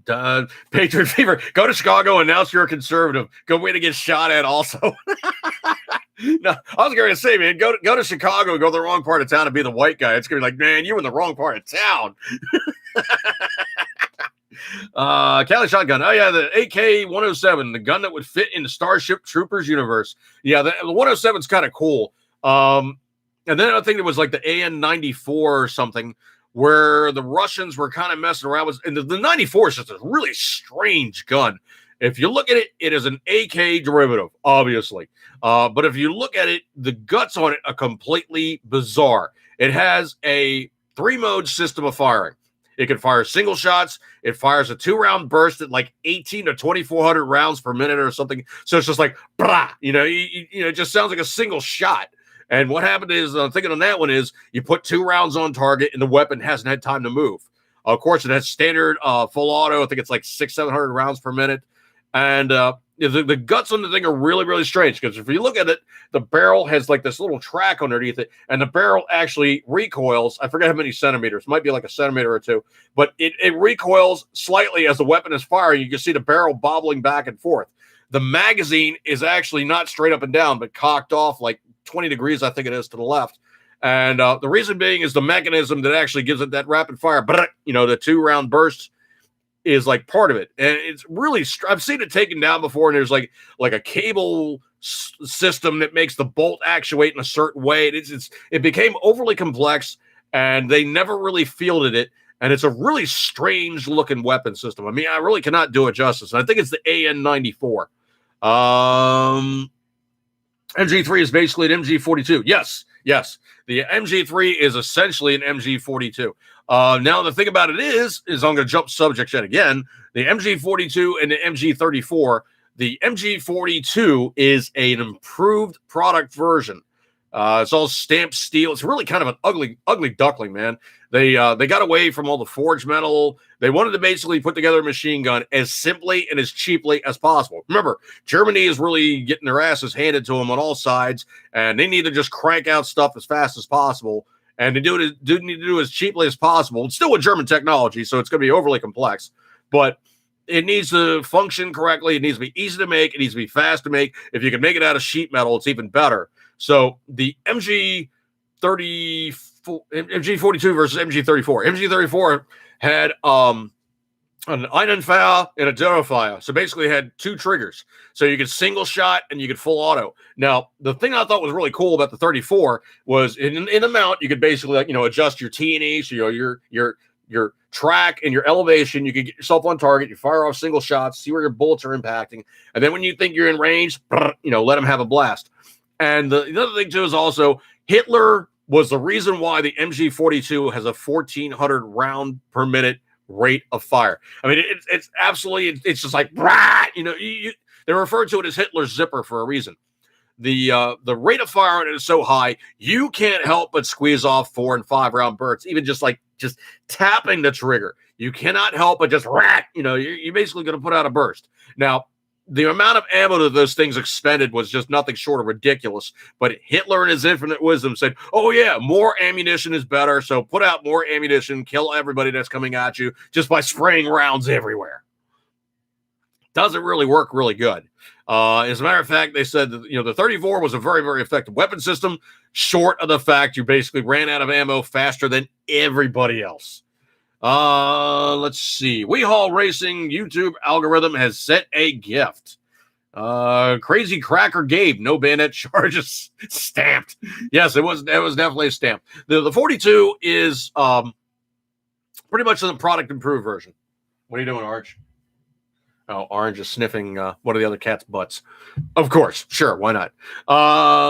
Patriot Fever. Go to Chicago, announce you're a conservative. Good way to get shot at also. No, I was going to say, man, go to Chicago, go to the wrong part of town and be the white guy. It's going to be like, man, you were in the wrong part of town. Cali shotgun. Oh, yeah, the AK-107, the gun that would fit in the Starship Troopers universe. Yeah, the 107 is kind of cool. And then I think it was like the AN-94 or something where the Russians were kind of messing around with. And the 94 is just a really strange gun. If you look at it, it is an AK derivative, obviously. But if you look at it, the guts on it are completely bizarre. It has a 3-mode system of firing. It can fire single shots. It fires a 2-round burst at like 18 to 2,400 rounds per minute or something. So it's just like, blah, it just sounds like a single shot. And what happened is, I'm thinking on that one is, you put 2 rounds on target and the weapon hasn't had time to move. Of course, it has standard full auto. I think it's like 600-700 rounds per minute. And the guts on the thing are really, really strange because if you look at it, the barrel has like this little track underneath it, and the barrel actually recoils. I forget how many centimeters. It might be like a centimeter or two, but it recoils slightly as the weapon is firing. You can see the barrel bobbling back and forth. The magazine is actually not straight up and down, but cocked off like 20 degrees, I think it is, to the left. And the reason being is the mechanism that actually gives it that rapid fire, the 2-round burst is like part of it. And it's really, I've seen it taken down before, and there's like a cable system that makes the bolt actuate in a certain way. It became overly complex, and they never really fielded it. And it's a really strange looking weapon system. I mean, I really cannot do it justice. And I think it's the AN-94. MG3 is basically an MG42. Yes. The MG3 is essentially an MG42. Now, the thing about it is I'm going to jump subject yet again. The MG42 and the MG34. The MG42 is an improved product version. It's all stamped steel. It's really kind of an ugly duckling, man. They got away from all the forged metal. They wanted to basically put together a machine gun as simply and as cheaply as possible. Remember, Germany is really getting their asses handed to them on all sides, and they need to just crank out stuff as fast as possible. And they do need to do it as cheaply as possible. It's still with German technology, so it's going to be overly complex. But it needs to function correctly. It needs to be easy to make. It needs to be fast to make. If you can make it out of sheet metal, it's even better. So the MG42 versus MG34. MG34 had an Einenfeuer and a Durafire. So basically it had 2 triggers. So you could single shot and you could full auto. Now, the thing I thought was really cool about the 34 was in the mount, you could basically adjust your T&E, so your track and your elevation. You could get yourself on target. You fire off single shots, see where your bullets are impacting. And then when you think you're in range, let them have a blast. And the other thing, too, is also Hitler was the reason why the MG42 has a 1,400 round per minute rate of fire. I mean, it's absolutely, it's just like, they refer to it as Hitler's zipper for a reason. The rate of fire on it is so high, you can't help but squeeze off 4 and 5 round bursts, even just tapping the trigger. You cannot help but just, you're basically going to put out a burst. Now, the amount of ammo that those things expended was just nothing short of ridiculous. But Hitler, in his infinite wisdom, said, oh, yeah, more ammunition is better. So put out more ammunition, kill everybody that's coming at you just by spraying rounds everywhere. Doesn't really work really good. As a matter of fact, they said that, the 34 was a very, very effective weapon system, short of the fact you basically ran out of ammo faster than everybody else. Let's see. WeHaul Racing YouTube algorithm has sent a gift. Crazy Cracker Gabe, no bayonet charges, stamped. Yes, it was definitely stamped. The 42 is pretty much the product improved version. What are you doing, Arch? Oh, Orange is sniffing one of the other cat's butts. Of course, sure, why not?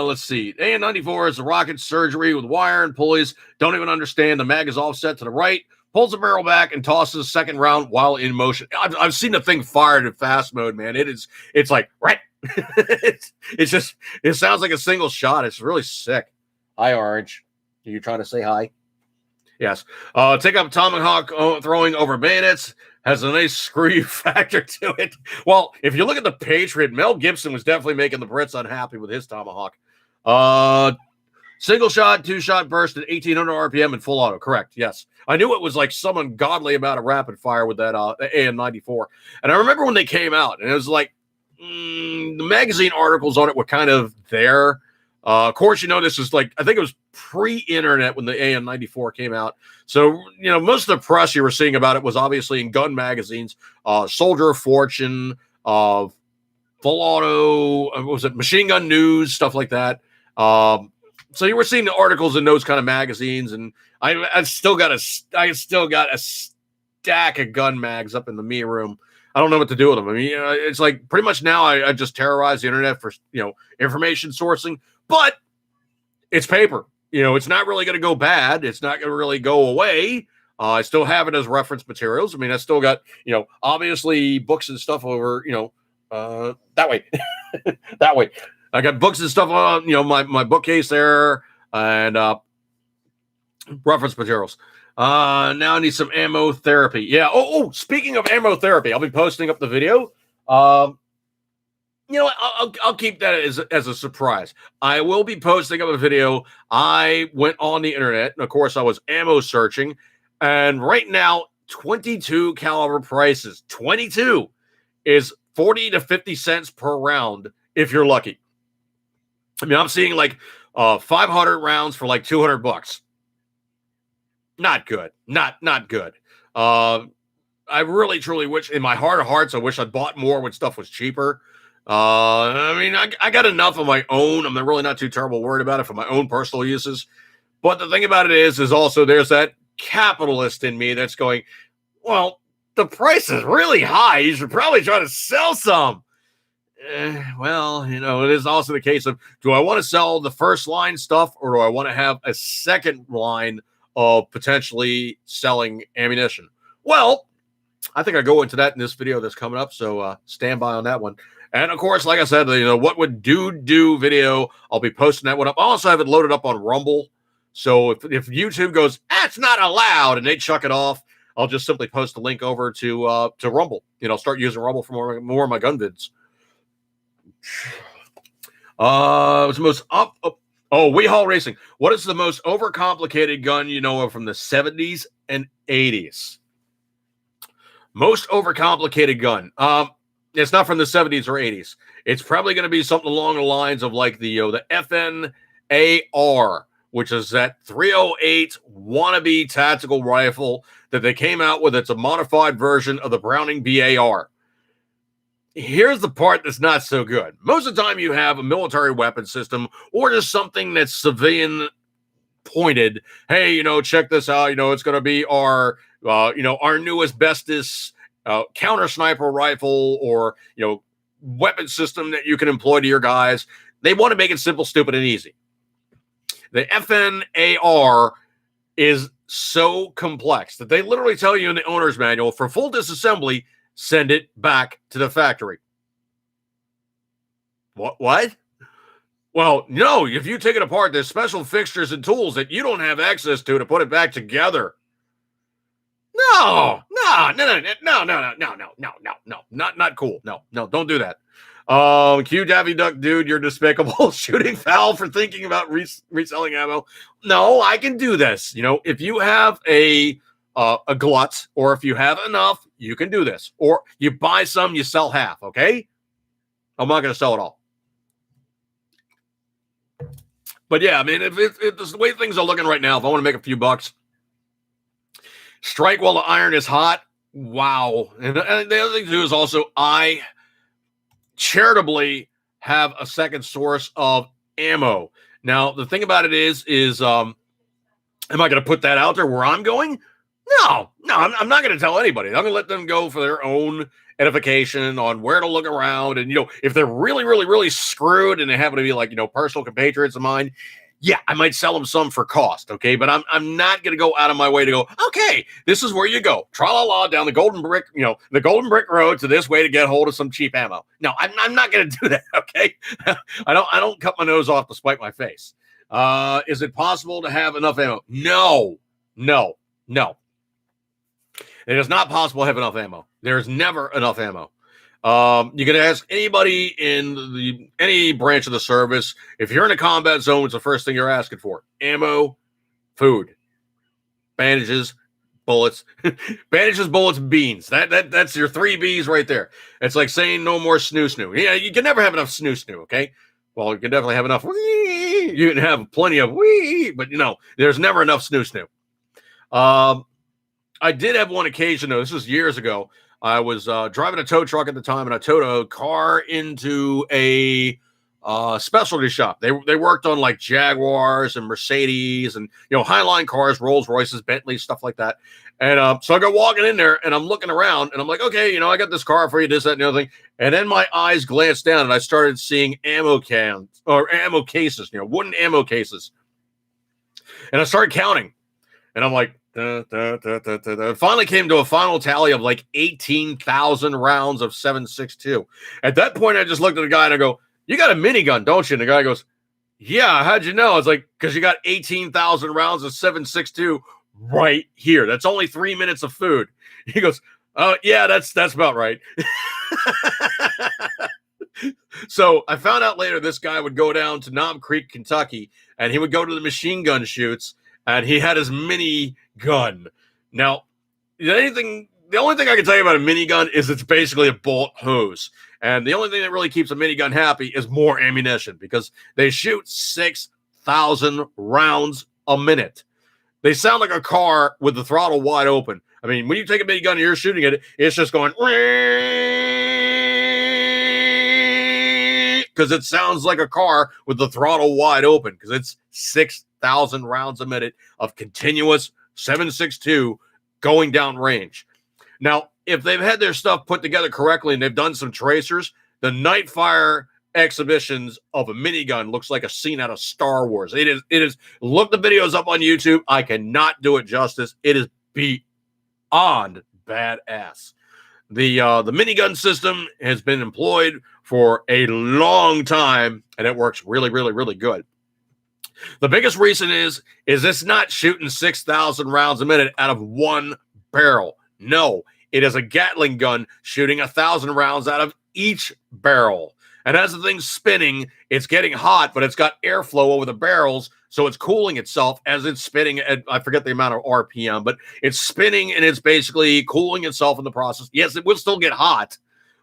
Let's see. AN-94 is a rocket surgery with wire and pulleys. Don't even understand. The mag is offset to the right. Pulls the barrel back and tosses the second round while in motion. I've seen the thing fired in fast mode, man. It's like, right. It sounds like a single shot. It's really sick. Hi, Orange. Are you trying to say hi? Yes. Take up tomahawk throwing over bayonets has a nice screw you factor to it. Well, if you look at the Patriot, Mel Gibson was definitely making the Brits unhappy with his tomahawk. Single shot, two shot burst at 1800 RPM in full auto. Correct. Yes. I knew it was like some ungodly amount of rapid fire with that AN-94. And I remember when they came out, and it was like the magazine articles on it were kind of there. Of course, this is like, I think it was pre-internet when the AN-94 came out. So, most of the press you were seeing about it was obviously in gun magazines, Soldier of Fortune, Full Auto, what was it, Machine Gun News, stuff like that. So you were seeing the articles in those kind of magazines, and I still got a stack of gun mags up in the me room. I don't know what to do with them. I mean, it's like pretty much now I just terrorize the internet for information sourcing, but it's paper. It's not really going to go bad. It's not going to really go away. I still have it as reference materials. I mean, I still got obviously books and stuff over that way, that way. I got books and stuff on, my bookcase there and reference materials. Now I need some ammo therapy. Yeah. Oh, speaking of ammo therapy, I'll be posting up the video. I'll keep that as a surprise. I will be posting up a video. I went on the internet, and of course I was ammo searching, and right now 22 caliber prices. 22 is 40 to 50 cents per round if you're lucky. I mean, I'm seeing like 500 rounds for like $200. Not good. Not good. I really, truly wish, in my heart of hearts, I wish I'd bought more when stuff was cheaper. I mean, I got enough of my own. I'm really not too terrible worried about it for my own personal uses. But the thing about it is also there's that capitalist in me that's going, well, the price is really high. You should probably try to sell some. Well, it is also the case of, do I want to sell the first line stuff, or do I want to have a second line of potentially selling ammunition? Well, I think I go into that in this video that's coming up, so stand by on that one. And of course, like I said, what would do video, I'll be posting that one up. I also have it loaded up on Rumble, so if YouTube goes, that's not allowed, and they chuck it off, I'll just simply post the link over to Rumble. Start using Rumble for more of my gun vids. What's the most Weehall Racing. What is the most overcomplicated gun you know of from the 70s and 80s? Most overcomplicated gun. It's not from the 70s or 80s. It's probably going to be something along the lines of like the FNAR, which is that 308 wannabe tactical rifle that they came out with. It's a modified version of the Browning BAR. Here's the part that's not so good. Most of the time you have a military weapon system or just something that's civilian pointed. Hey, check this out. It's going to be our newest, bestest counter sniper rifle or, weapon system that you can employ to your guys. They want to make it simple, stupid, and easy. The FNAR is so complex that they literally tell you in the owner's manual, for full disassembly, send it back to the factory. What? Well, no, if you take it apart, there's special fixtures and tools that you don't have access to put it back together. No, not cool. No, don't do that. Q Daffy Duck, dude, you're despicable. Shooting foul for thinking about reselling ammo. No, I can do this. If you have a glut, or if you have enough, you can do this. Or you buy some, you sell half, okay? I'm not going to sell it all. But yeah, I mean, if the way things are looking right now, if I want to make a few bucks, strike while the iron is hot. Wow. And the other thing too is also I charitably have a second source of ammo. Now, the thing about it is am I going to put that out there where I'm going? No, I'm not going to tell anybody. I'm going to let them go for their own edification on where to look around. And, if they're really, really, really screwed and they happen to be like, personal compatriots of mine, yeah, I might sell them some for cost. Okay. But I'm not going to go out of my way to go, okay, this is where you go. Tra-la-la down the Golden Brick, the Golden Brick Road to this way to get hold of some cheap ammo. No, I'm not going to do that. Okay. I don't cut my nose off to spite my face. Is it possible to have enough ammo? No. No, no. It is not possible to have enough ammo. There's never enough ammo. You can ask anybody in any branch of the service. If you're in a combat zone, it's the first thing you're asking for: ammo, food, bandages, bullets, bandages, bullets, beans. That's your 3 B's right there. It's like saying no more snoo. Yeah, you can never have enough snoo. Okay, well, you can definitely have enough. You can have plenty of but there's never enough snoo. I did have one occasion though. This was years ago. I was driving a tow truck at the time, and I towed a car into a specialty shop. They worked on like Jaguars and Mercedes and Highline cars, Rolls Royces, Bentleys, stuff like that. And so I go walking in there, and I'm looking around, and I'm like, okay, I got this car for you, this, that, and the other thing. And then my eyes glanced down, and I started seeing ammo cans or ammo cases, wooden ammo cases. And I started counting, and I'm like, finally came to a final tally of like 18,000 rounds of 7.62. At that point, I just looked at the guy and I go, "You got a minigun, don't you?" And the guy goes, "Yeah, how'd you know?" I was like, "Because you got 18,000 rounds of 7.62 right here. That's only 3 minutes of food." He goes, "Oh, yeah, that's about right." So I found out later this guy would go down to Knob Creek, Kentucky, and he would go to the machine gun shoots, and he had his mini gun. Now, the only thing I can tell you about a minigun is it's basically a bolt hose. And the only thing that really keeps a minigun happy is more ammunition, because they shoot 6,000 rounds a minute. They sound like a car with the throttle wide open. I mean, when you take a minigun and you're shooting it, it's just going, because it sounds like a car with the throttle wide open, because it's 6,000 rounds a minute of continuous 7.62 going down range. Now, if they've had their stuff put together correctly and they've done some tracers, the night fire exhibitions of a minigun looks like a scene out of Star Wars. It is. Look the videos up on YouTube. I cannot do it justice. It is beyond badass. The minigun system has been employed for a long time, and it works really, really, really good. The biggest reason is it's not shooting 6,000 rounds a minute out of one barrel. No, it is a Gatling gun shooting 1,000 rounds out of each barrel. And as the thing's spinning, it's getting hot, but it's got airflow over the barrels, so it's cooling itself as it's spinning at, I forget the amount of RPM, but it's spinning and it's basically cooling itself in the process. Yes, it will still get hot,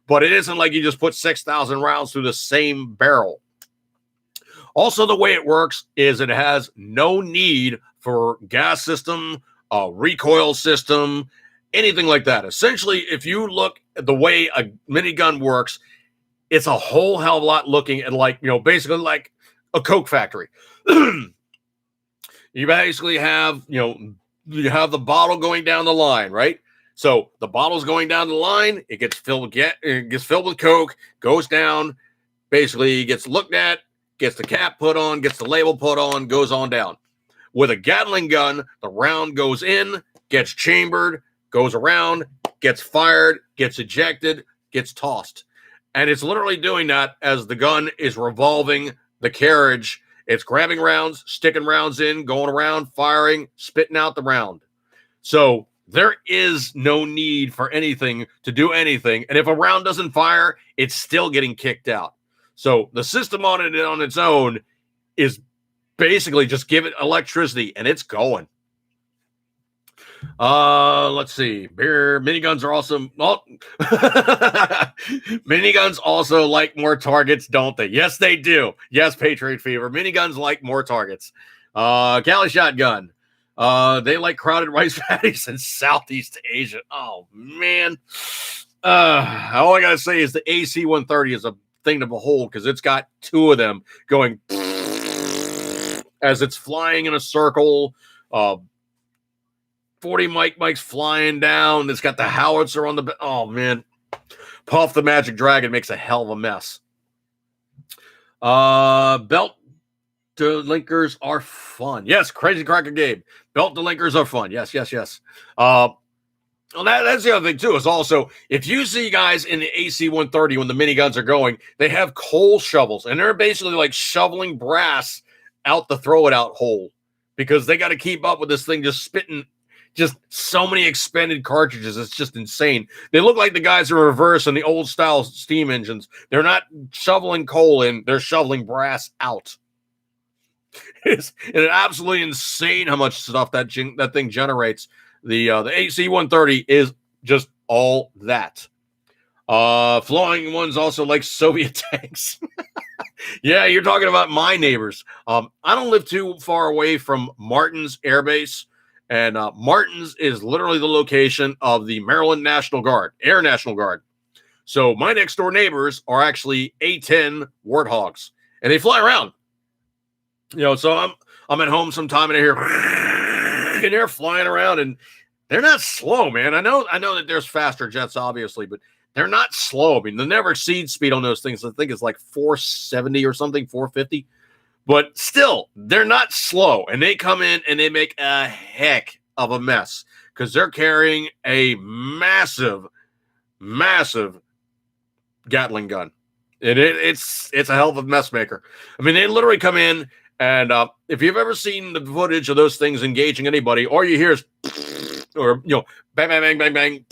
but it isn't like you just put 6,000 rounds through the same barrel. Also, the way it works is it has no need for gas system, recoil system, anything like that. Essentially, if you look at the way a minigun works, it's a whole hell of a lot looking at basically like a Coke factory. You basically have, you have the bottle going down the line, right? So the bottle's going down the line, it gets filled with Coke, goes down, basically gets looked at, gets the cap put on, gets the label put on, goes on down. With a Gatling gun, the round goes in, gets chambered, goes around, gets fired, gets ejected, gets tossed. And it's literally doing that as the gun is revolving the carriage. It's grabbing rounds, sticking rounds in, going around, firing, spitting out the round. So there is no need for anything to do anything. And if a round doesn't fire, it's still getting kicked out. So the system on it on its own is basically just give it electricity and it's going. Let's see. Miniguns are awesome. Oh. Miniguns also like more targets, don't they? Yes, they do. Yes, Patriot Fever. Miniguns like more targets. Cali shotgun. They like crowded rice paddies in Southeast Asia. Oh man. All I gotta say is the AC-130 is a thing to behold, because it's got two of them going as it's flying in a circle. 40 Mike's flying down. It's got the howitzer on the... Oh, man. Puff the Magic Dragon makes a hell of a mess. Belt delinkers are fun. Yes, Crazy Cracker Gabe. Belt delinkers are fun. Yes. Well, that's the other thing, too, is also, if you see guys in the AC-130 when the miniguns are going, they have coal shovels, and they're basically like shoveling brass out the throw-it-out hole. because they got to keep up with this thing just spitting just so many expended cartridges. It's just insane. They look like the guys are in reverse on the old style steam engines. They're not shoveling coal in, they're shoveling brass out. It's absolutely insane how much stuff that thing generates. The AC-130 is just all that. Flying ones also like Soviet tanks. Yeah, you're talking about my neighbors. I don't live too far away from Martins Air Base, and Martins is literally the location of the Maryland National Guard, Air National Guard. So my next door neighbors are actually A-10 Warthogs, and they fly around. So I'm at home sometime and I hear and they're flying around, and they're not slow, man. I know that there's faster jets, obviously, but they're not slow. I mean, the never exceed speed on those things, I think, is like 470 or something, 450. But still, they're not slow. And they come in and they make a heck of a mess because they're carrying a massive, massive Gatling gun. And it's a hell of a mess maker. I mean, they literally come in, and if you've ever seen the footage of those things engaging anybody, all you hear is, or, bang, bang, bang, bang, bang,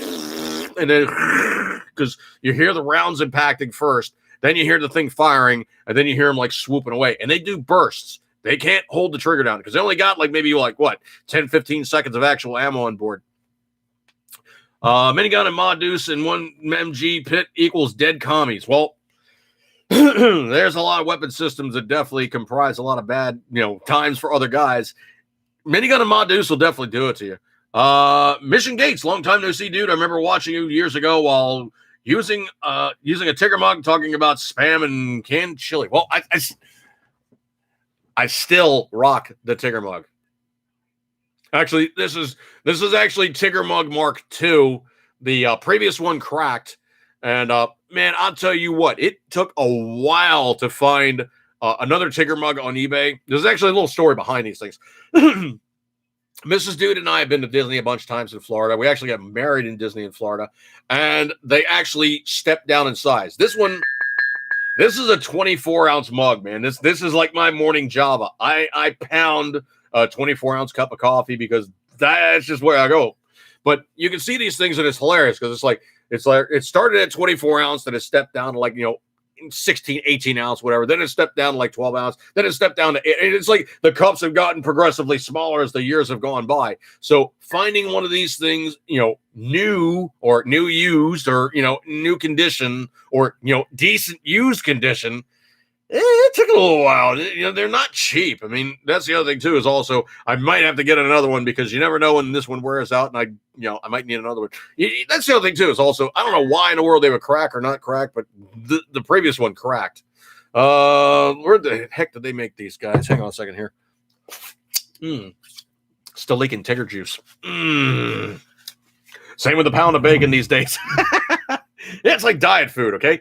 and then, because you hear the rounds impacting first, then you hear the thing firing, and then you hear them like swooping away. And they do bursts. They can't hold the trigger down because they only got maybe 10, 15 seconds of actual ammo on board. Minigun and Mod Deuce in one MG pit equals dead commies. Well, there's a lot of weapon systems that definitely comprise a lot of bad, times for other guys. Minigun and Mod Deuce will definitely do it to you. Mission Gates, long time no see, dude. I remember watching you years ago while using a Tigger mug, talking about spam and canned chili. Well, I still rock the Tigger mug. Actually, this is actually Tigger mug Mark II. The previous one cracked, and man, I'll tell you what, it took a while to find another Tigger mug on eBay. There's actually a little story behind these things. Mrs. Dude and I have been to Disney a bunch of times in Florida. We actually got married in Disney in Florida, and they actually stepped down in size. This is a 24-ounce mug, man. This is like my morning Java. I pound a 24-ounce cup of coffee because that's just where I go. But you can see these things, and it's hilarious because it's like it started at 24 ounce, then it stepped down to 16, 18 ounce, whatever. Then it stepped down to 12 ounce. Then it stepped down to 8. And it's like the cups have gotten progressively smaller as the years have gone by. So finding one of these things, new or new used or, new condition or, decent used condition, it took a little while. They're not cheap. I mean, that's the other thing too, is also I might have to get another one because you never know when this one wears out, and I might need another one. That's the other thing too, is also I don't know why in the world they would crack or not crack, but the previous one cracked. Where the heck did they make these guys? Hang on a second here. Still leaking Tigger juice. Same with a pound of bacon these days. It's like diet food, okay?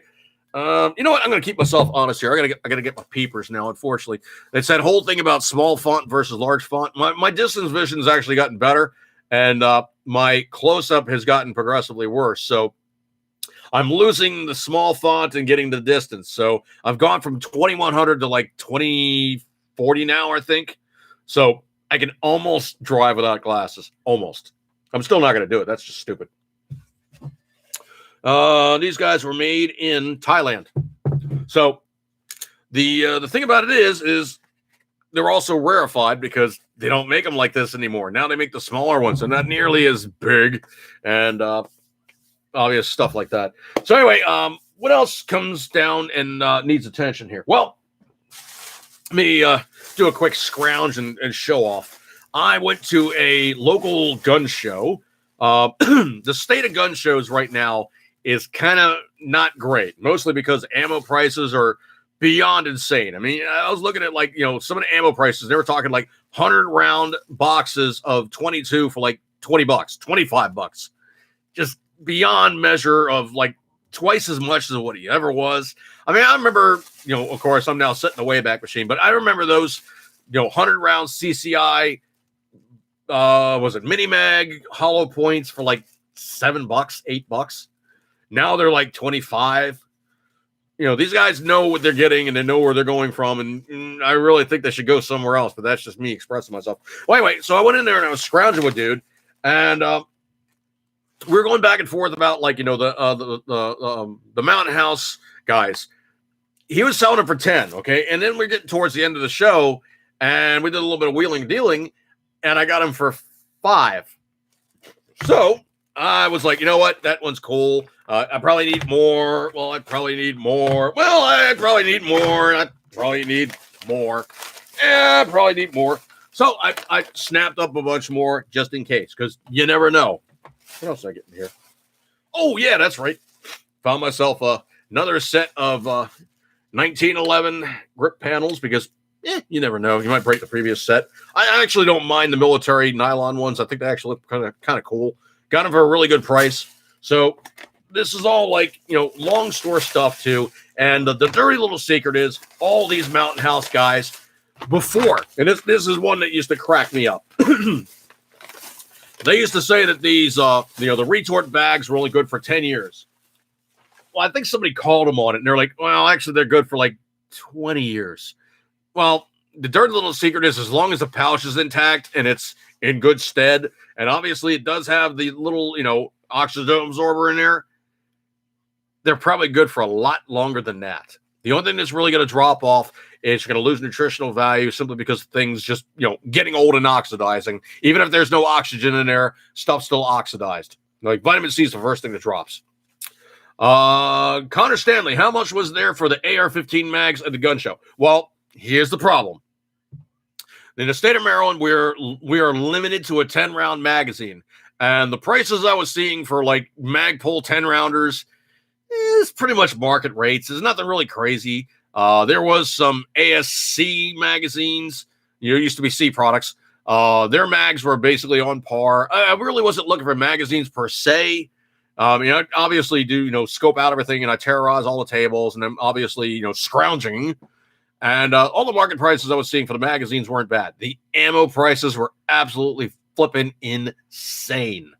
You know what? I'm going to keep myself honest here. I got to get my peepers now. Unfortunately, it's that whole thing about small font versus large font. My distance vision has actually gotten better, and my close up has gotten progressively worse. So I'm losing the small font and getting the distance. So I've gone from 2100 to 2040 now, I think. So I can almost drive without glasses. Almost. I'm still not going to do it. That's just stupid. These guys were made in Thailand. So the thing about it is they're also rarefied because they don't make them like this anymore. Now they make the smaller ones. They're not nearly as big and obvious stuff like that. So anyway, what else comes down and needs attention here? Well, let me do a quick scrounge and show off. I went to a local gun show. The state of gun shows right now is kind of not great, mostly because ammo prices are beyond insane. I mean, I was looking at some of the ammo prices. They were talking 100 round boxes of 22 for $20, $25. Just beyond measure of twice as much as what he ever was. I mean, I remember, of course, I'm now setting the Wayback Machine, but I remember those, 100 round CCI, was it Mini Mag hollow points for $7, $8? Now they're 25. these guys know what they're getting and they know where they're going from. And I really think they should go somewhere else, but that's just me expressing myself. Well, anyway, so I went in there and I was scrounging with dude, and we were going back and forth about the Mountain House guys. He was selling it for 10, okay? And then we're getting towards the end of the show, and we did a little bit of wheeling and dealing, and I got him for 5. So I was like, you know what? That one's cool. I probably need more. Well, I probably need more. Well, I probably need more. I probably need more. Yeah, I probably need more. So I snapped up a bunch more just in case, because you never know. What else did I get in here? Oh, yeah, that's right. Found myself another set of 1911 grip panels because you never know. You might break the previous set. I actually don't mind the military nylon ones. I think they actually look kind of cool. Got them for a really good price. So this is all long store stuff too. And the dirty little secret is all these Mountain House guys before, and this is one that used to crack me up. They used to say that these, the retort bags were only good for 10 years. Well, I think somebody called them on it, and they're like, well, actually, they're good for like 20 years. Well, the dirty little secret is as long as the pouch is intact and it's in good stead, and obviously it does have the little, oxygen absorber in there, they're probably good for a lot longer than that. The only thing that's really going to drop off is you're going to lose nutritional value simply because things just, getting old and oxidizing. Even if there's no oxygen in there, stuff's still oxidized. Like vitamin C is the first thing that drops. Connor Stanley, how much was there for the AR-15 mags at the gun show? Well, here's the problem. In the state of Maryland, we are limited to a 10-round magazine. And the prices I was seeing for like Magpul 10-rounders is pretty much market rates. There's nothing really crazy. There was some ASC magazines. Used to be C products. Their mags were basically on par. I really wasn't looking for magazines per se. I obviously do, scope out everything, and I terrorize all the tables, and I'm obviously, scrounging. And all the market prices I was seeing for the magazines weren't bad. The ammo prices were absolutely flipping insane.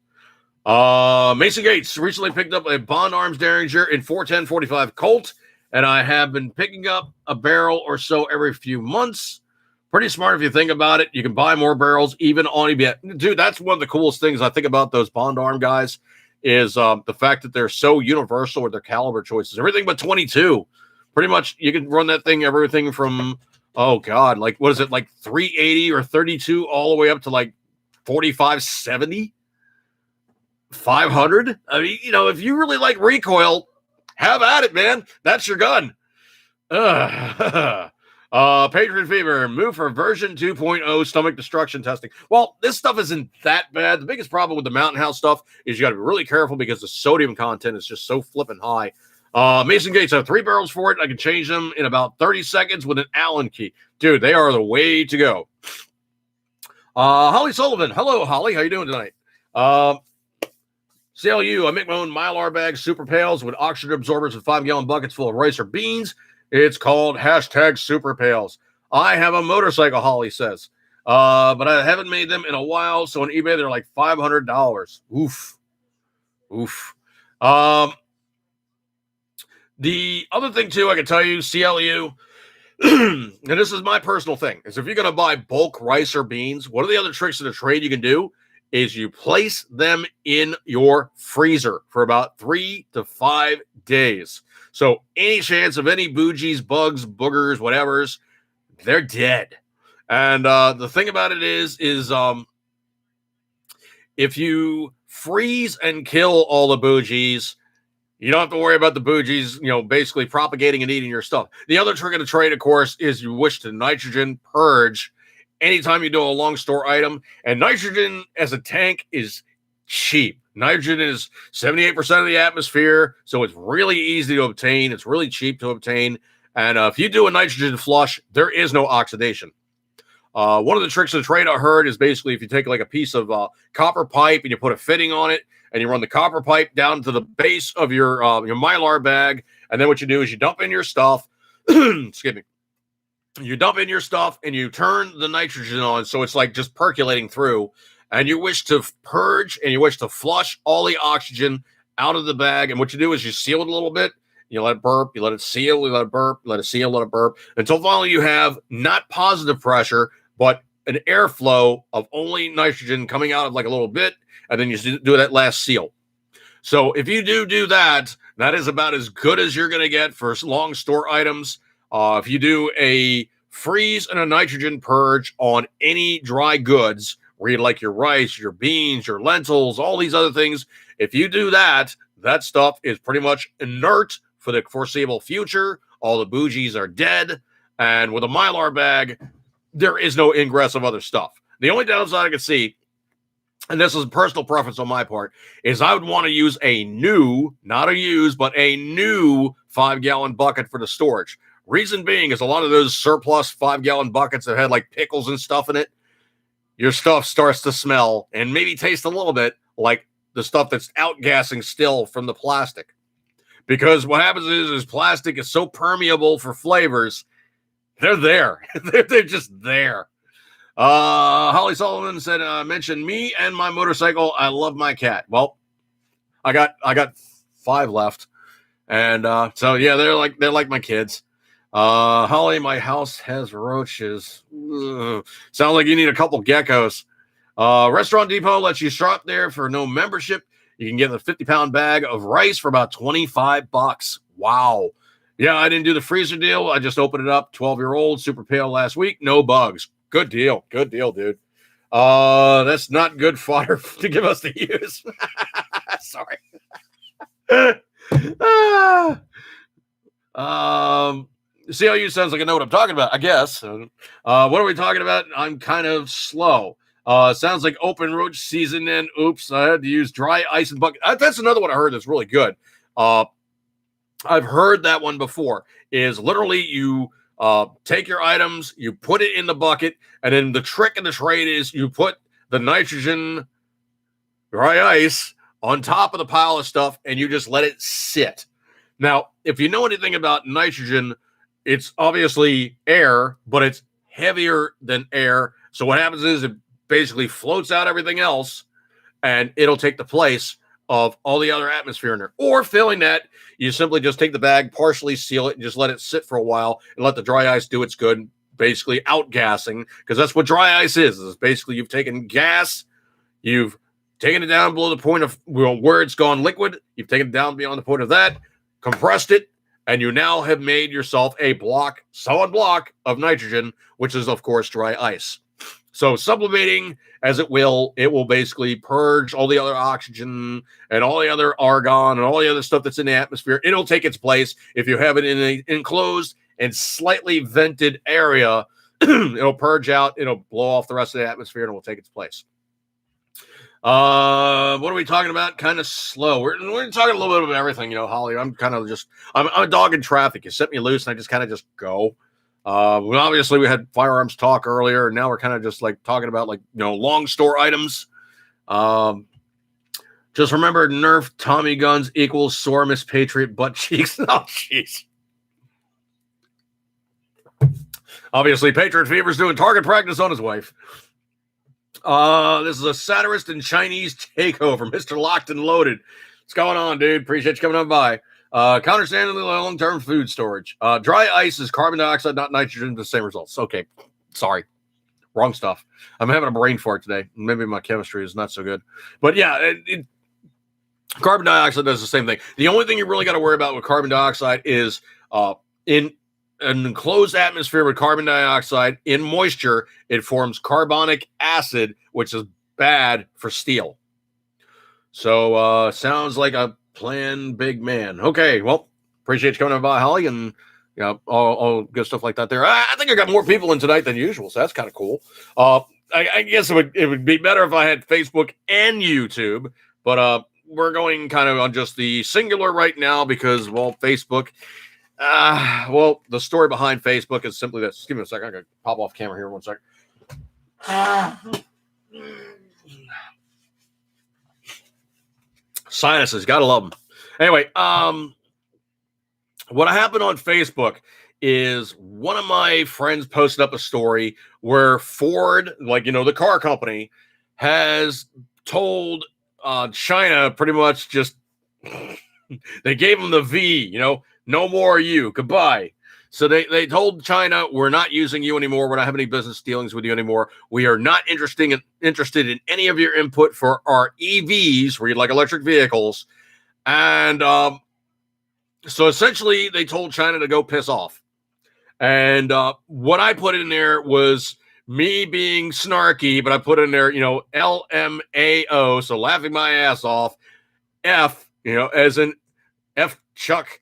Mason Gates recently picked up a Bond Arms Derringer in 410-45 Colt, and I have been picking up a barrel or so every few months. Pretty smart if you think about it. You can buy more barrels even on eBay. Dude, that's one of the coolest things I think about those Bond Arm guys is the fact that they're so universal with their caliber choices. Everything but 22. Pretty much you can run that thing, everything from, oh God, like what is it, like 380 or 32 all the way up to like 45-70? 500? I mean, if you really like recoil, have at it, man. That's your gun. Patriot Fever, move for version 2.0 stomach destruction testing. Well, this stuff isn't that bad. The biggest problem with the Mountain House stuff is you got to be really careful because the sodium content is just so flipping high. Mason Gates, I have 3 barrels for it. I can change them in about 30 seconds with an Allen key. Dude, they are the way to go. Holly Sullivan. Hello, Holly. How you doing tonight? CLU, I make my own Mylar bags, super pails with oxygen absorbers and 5-gallon buckets full of rice or beans. It's called #super pails. I have a motorcycle, Holly says, but I haven't made them in a while. So on eBay, they're like $500. Oof. The other thing too, I can tell you, CLU, and this is my personal thing, is if you're going to buy bulk rice or beans, one of the other tricks of the trade you can do is you place them in your freezer for about 3 to 5 days. So any chance of any bougies, bugs, boogers, whatevers, they're dead. And the thing about it is if you freeze and kill all the bougies, you don't have to worry about the bougies, basically propagating and eating your stuff. The other trick of the trade, of course, is you wish to nitrogen purge anytime you do a long store item. And nitrogen as a tank is cheap. Nitrogen is 78% of the atmosphere, so it's really easy to obtain. It's really cheap to obtain. And if you do a nitrogen flush, there is no oxidation. One of the tricks of the trade I heard is basically if you take like a piece of copper pipe and you put a fitting on it, and you run the copper pipe down to the base of your Mylar bag, and then what you do is you dump in your stuff. Excuse me. You dump in your stuff and you turn the nitrogen on, so it's like just percolating through. And you wish to purge and you wish to flush all the oxygen out of the bag. And what you do is you seal it a little bit, you let it burp, you let it seal, you let it burp, let it seal, let it burp, until finally you have not positive pressure, but an airflow of only nitrogen coming out of like a little bit, and then you do that last seal. So if you do that, that is about as good as you're going to get for long store items. If you do a freeze and a nitrogen purge on any dry goods, where you like your rice, your beans, your lentils, all these other things, if you do that, that stuff is pretty much inert for the foreseeable future. All the bougies are dead. And with a Mylar bag, there is no ingress of other stuff. The only downside I can see, and this is a personal preference on my part, is I would want to use a new, not a used, but a new 5-gallon bucket for the storage. Reason being is a lot of those surplus 5-gallon buckets that had like pickles and stuff in it, your stuff starts to smell and maybe taste a little bit like the stuff that's outgassing still from the plastic. Because what happens is plastic is so permeable for flavors, they're there. They're just there. Holly Sullivan said, mention me and my motorcycle. I love my cat. Well, I got 5 left. And so yeah, they're like my kids. Holly, my house has roaches. Ugh. Sounds like you need a couple geckos. Restaurant Depot lets you shop there for no membership. You can get a 50-pound bag of rice for about $25. Wow. Yeah, I didn't do the freezer deal. I just opened it up. 12-year-old, super pale last week. No bugs. Good deal. Good deal, dude. That's not good fodder to give us to use. Sorry. CLU sounds like I know what I'm talking about, I guess. What are we talking about? I'm kind of slow. Sounds like open roach season. And oops, I had to use dry ice and bucket. That's another one I heard that's really good. I've heard that one before. Is literally you take your items, you put it in the bucket, and then the trick in the trade is you put the nitrogen dry ice on top of the pile of stuff, and you just let it sit. Now, if you know anything about nitrogen, it's obviously air, but it's heavier than air. So what happens is it basically floats out everything else, and it'll take the place of all the other atmosphere in there. Or failing that, you simply just take the bag, partially seal it, and just let it sit for a while and let the dry ice do its good, basically outgassing, because that's what dry ice is. It's basically you've taken gas, you've taken it down below the point of where it's gone liquid, you've taken it down beyond the point of that, compressed it, and you now have made yourself a solid block of nitrogen, which is, of course, dry ice. So sublimating as it will basically purge all the other oxygen and all the other argon and all the other stuff that's in the atmosphere. It'll take its place. If you have it in an enclosed and slightly vented area, it'll purge out, it'll blow off the rest of the atmosphere, and it will take its place. What are we talking about? Kind of slow. We're talking a little bit of everything, Holly. I'm kind of I'm a dog in traffic. You set me loose, and I just kind of just go. Obviously, we had firearms talk earlier, and now we're kind of just like talking about long store items. Just remember, Nerf Tommy guns equals sore Miss Patriot butt cheeks. Oh, jeez. Obviously, Patriot Fever's doing target practice on his wife. This is a satirist and Chinese takeover. Mr. Locked and Loaded. What's going on, dude? Appreciate you coming on by. Counterstanding long-term food storage. Dry ice is carbon dioxide, not nitrogen, the same results. Okay. Sorry. Wrong stuff. I'm having a brain fart today. Maybe my chemistry is not so good. But yeah, carbon dioxide does the same thing. The only thing you really got to worry about with carbon dioxide is in an enclosed atmosphere with carbon dioxide, in moisture, it forms carbonic acid, which is bad for steel. So sounds like a plan, big man. Okay, well, appreciate you coming by, Holly, and all good stuff like that there. I think I got more people in tonight than usual, so that's kind of cool. I guess it would be better if I had Facebook and YouTube, but we're going kind of on just the singular right now because, well, Facebook. The story behind Facebook is simply this. Just give me a second. I'm going to pop off camera here 1 second. Sinuses, gotta love them. Anyway, what happened on Facebook is one of my friends posted up a story where Ford, the car company, has told China pretty much just They gave them the V, no more you. Goodbye. So they told China, we're not using you anymore. We're not having any business dealings with you anymore. We are not interested in any of your input for our EVs, read like electric vehicles. And so essentially they told China to go piss off. And what I put in there was me being snarky, but I put in there, LMAO, so laughing my ass off. F, as in F Chuck,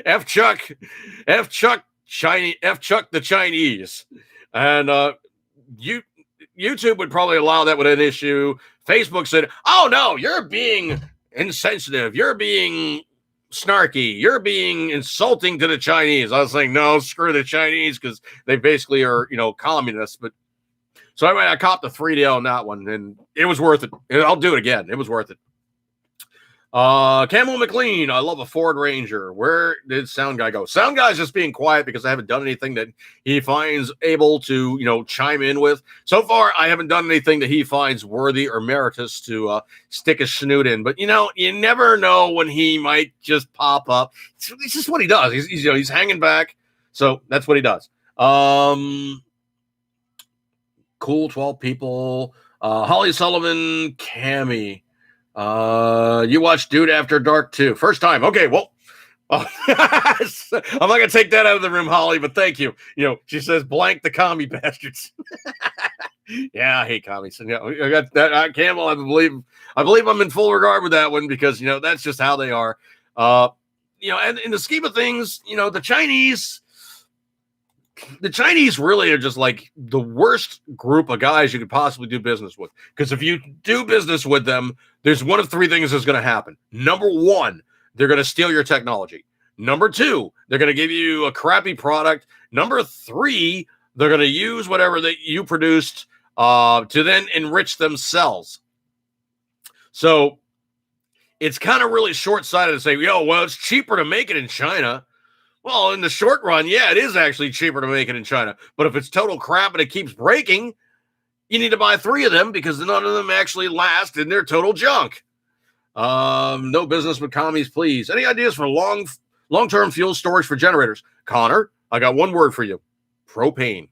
F Chuck, F Chuck, F Chuck the Chinese. And YouTube would probably allow that with an issue. Facebook said, oh no, you're being insensitive. You're being snarky. You're being insulting to the Chinese. I was saying, no, screw the Chinese because they basically are, communists. But so anyway, I copped a 3D on that one, and it was worth it. I'll do it again. It was worth it. Camel McLean, I love a Ford Ranger. Where did Sound Guy go? Sound Guy's just being quiet because I haven't done anything that he finds able to, chime in with. So far, I haven't done anything that he finds worthy or meritorious to stick his snoot in. But, you never know when he might just pop up. It's just what he does. He's hanging back. So that's what he does. Cool 12 people. Holly Sullivan, Cammy. You watched Dude After Dark too. First time. Okay, well, I'm not going to take that out of the room, Holly, but thank you. She says, blank the commie bastards. Yeah, I hate commies. And, I got that. Campbell, I believe I'm in full regard with that one because, that's just how they are. And in the scheme of things, the Chinese really are just like the worst group of guys you could possibly do business with. Because if you do business with them, there's one of three things that's going to happen. Number one, they're going to steal your technology. Number two, they're going to give you a crappy product. Number three, they're going to use whatever that you produced to then enrich themselves. So it's kind of really short-sighted to say, it's cheaper to make it in China. Well, in the short run, yeah, it is actually cheaper to make it in China. But if it's total crap and it keeps breaking, you need to buy 3 of them because none of them actually last and they're total junk. No business with commies, please. Any ideas for long-term fuel storage for generators? Connor, I got one word for you. Propane.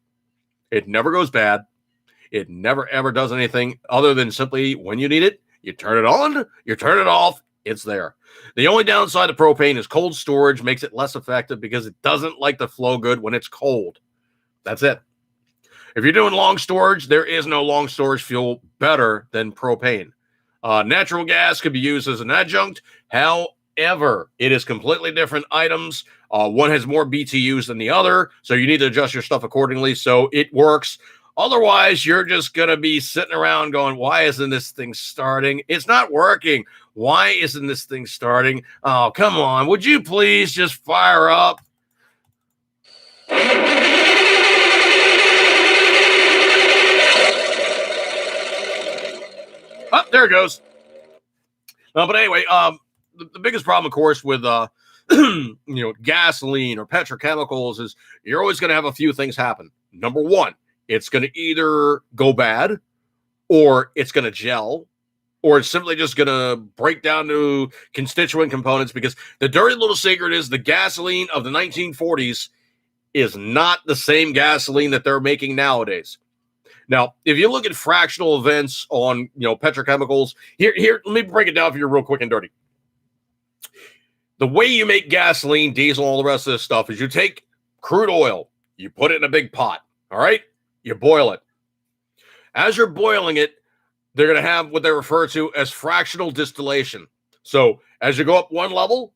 It never goes bad. It never, ever does anything other than simply when you need it, you turn it on, you turn it off, it's there. The only downside of propane is cold storage makes it less effective because it doesn't like to flow good when it's cold. That's it. If you're doing long storage, there is no long storage fuel better than propane. Natural gas can be used as an adjunct. However, it is completely different items. One has more BTUs than the other, so you need to adjust your stuff accordingly so it works. Otherwise, you're just going to be sitting around going, why isn't this thing starting? It's not working. Why isn't this thing starting? Oh, come on. Would you please just fire up? Oh, there it goes. But anyway, the biggest problem, of course, with gasoline or petrochemicals is you're always going to have a few things happen. Number one, it's going to either go bad or it's going to gel or it's simply just going to break down to constituent components because the dirty little secret is the gasoline of the 1940s is not the same gasoline that they're making nowadays. Now, if you look at fractional events on, petrochemicals, here, let me break it down for you real quick and dirty. The way you make gasoline, diesel, all the rest of this stuff is you take crude oil, you put it in a big pot, all right? You boil it. As you're boiling it, they're going to have what they refer to as fractional distillation. So as you go up one level,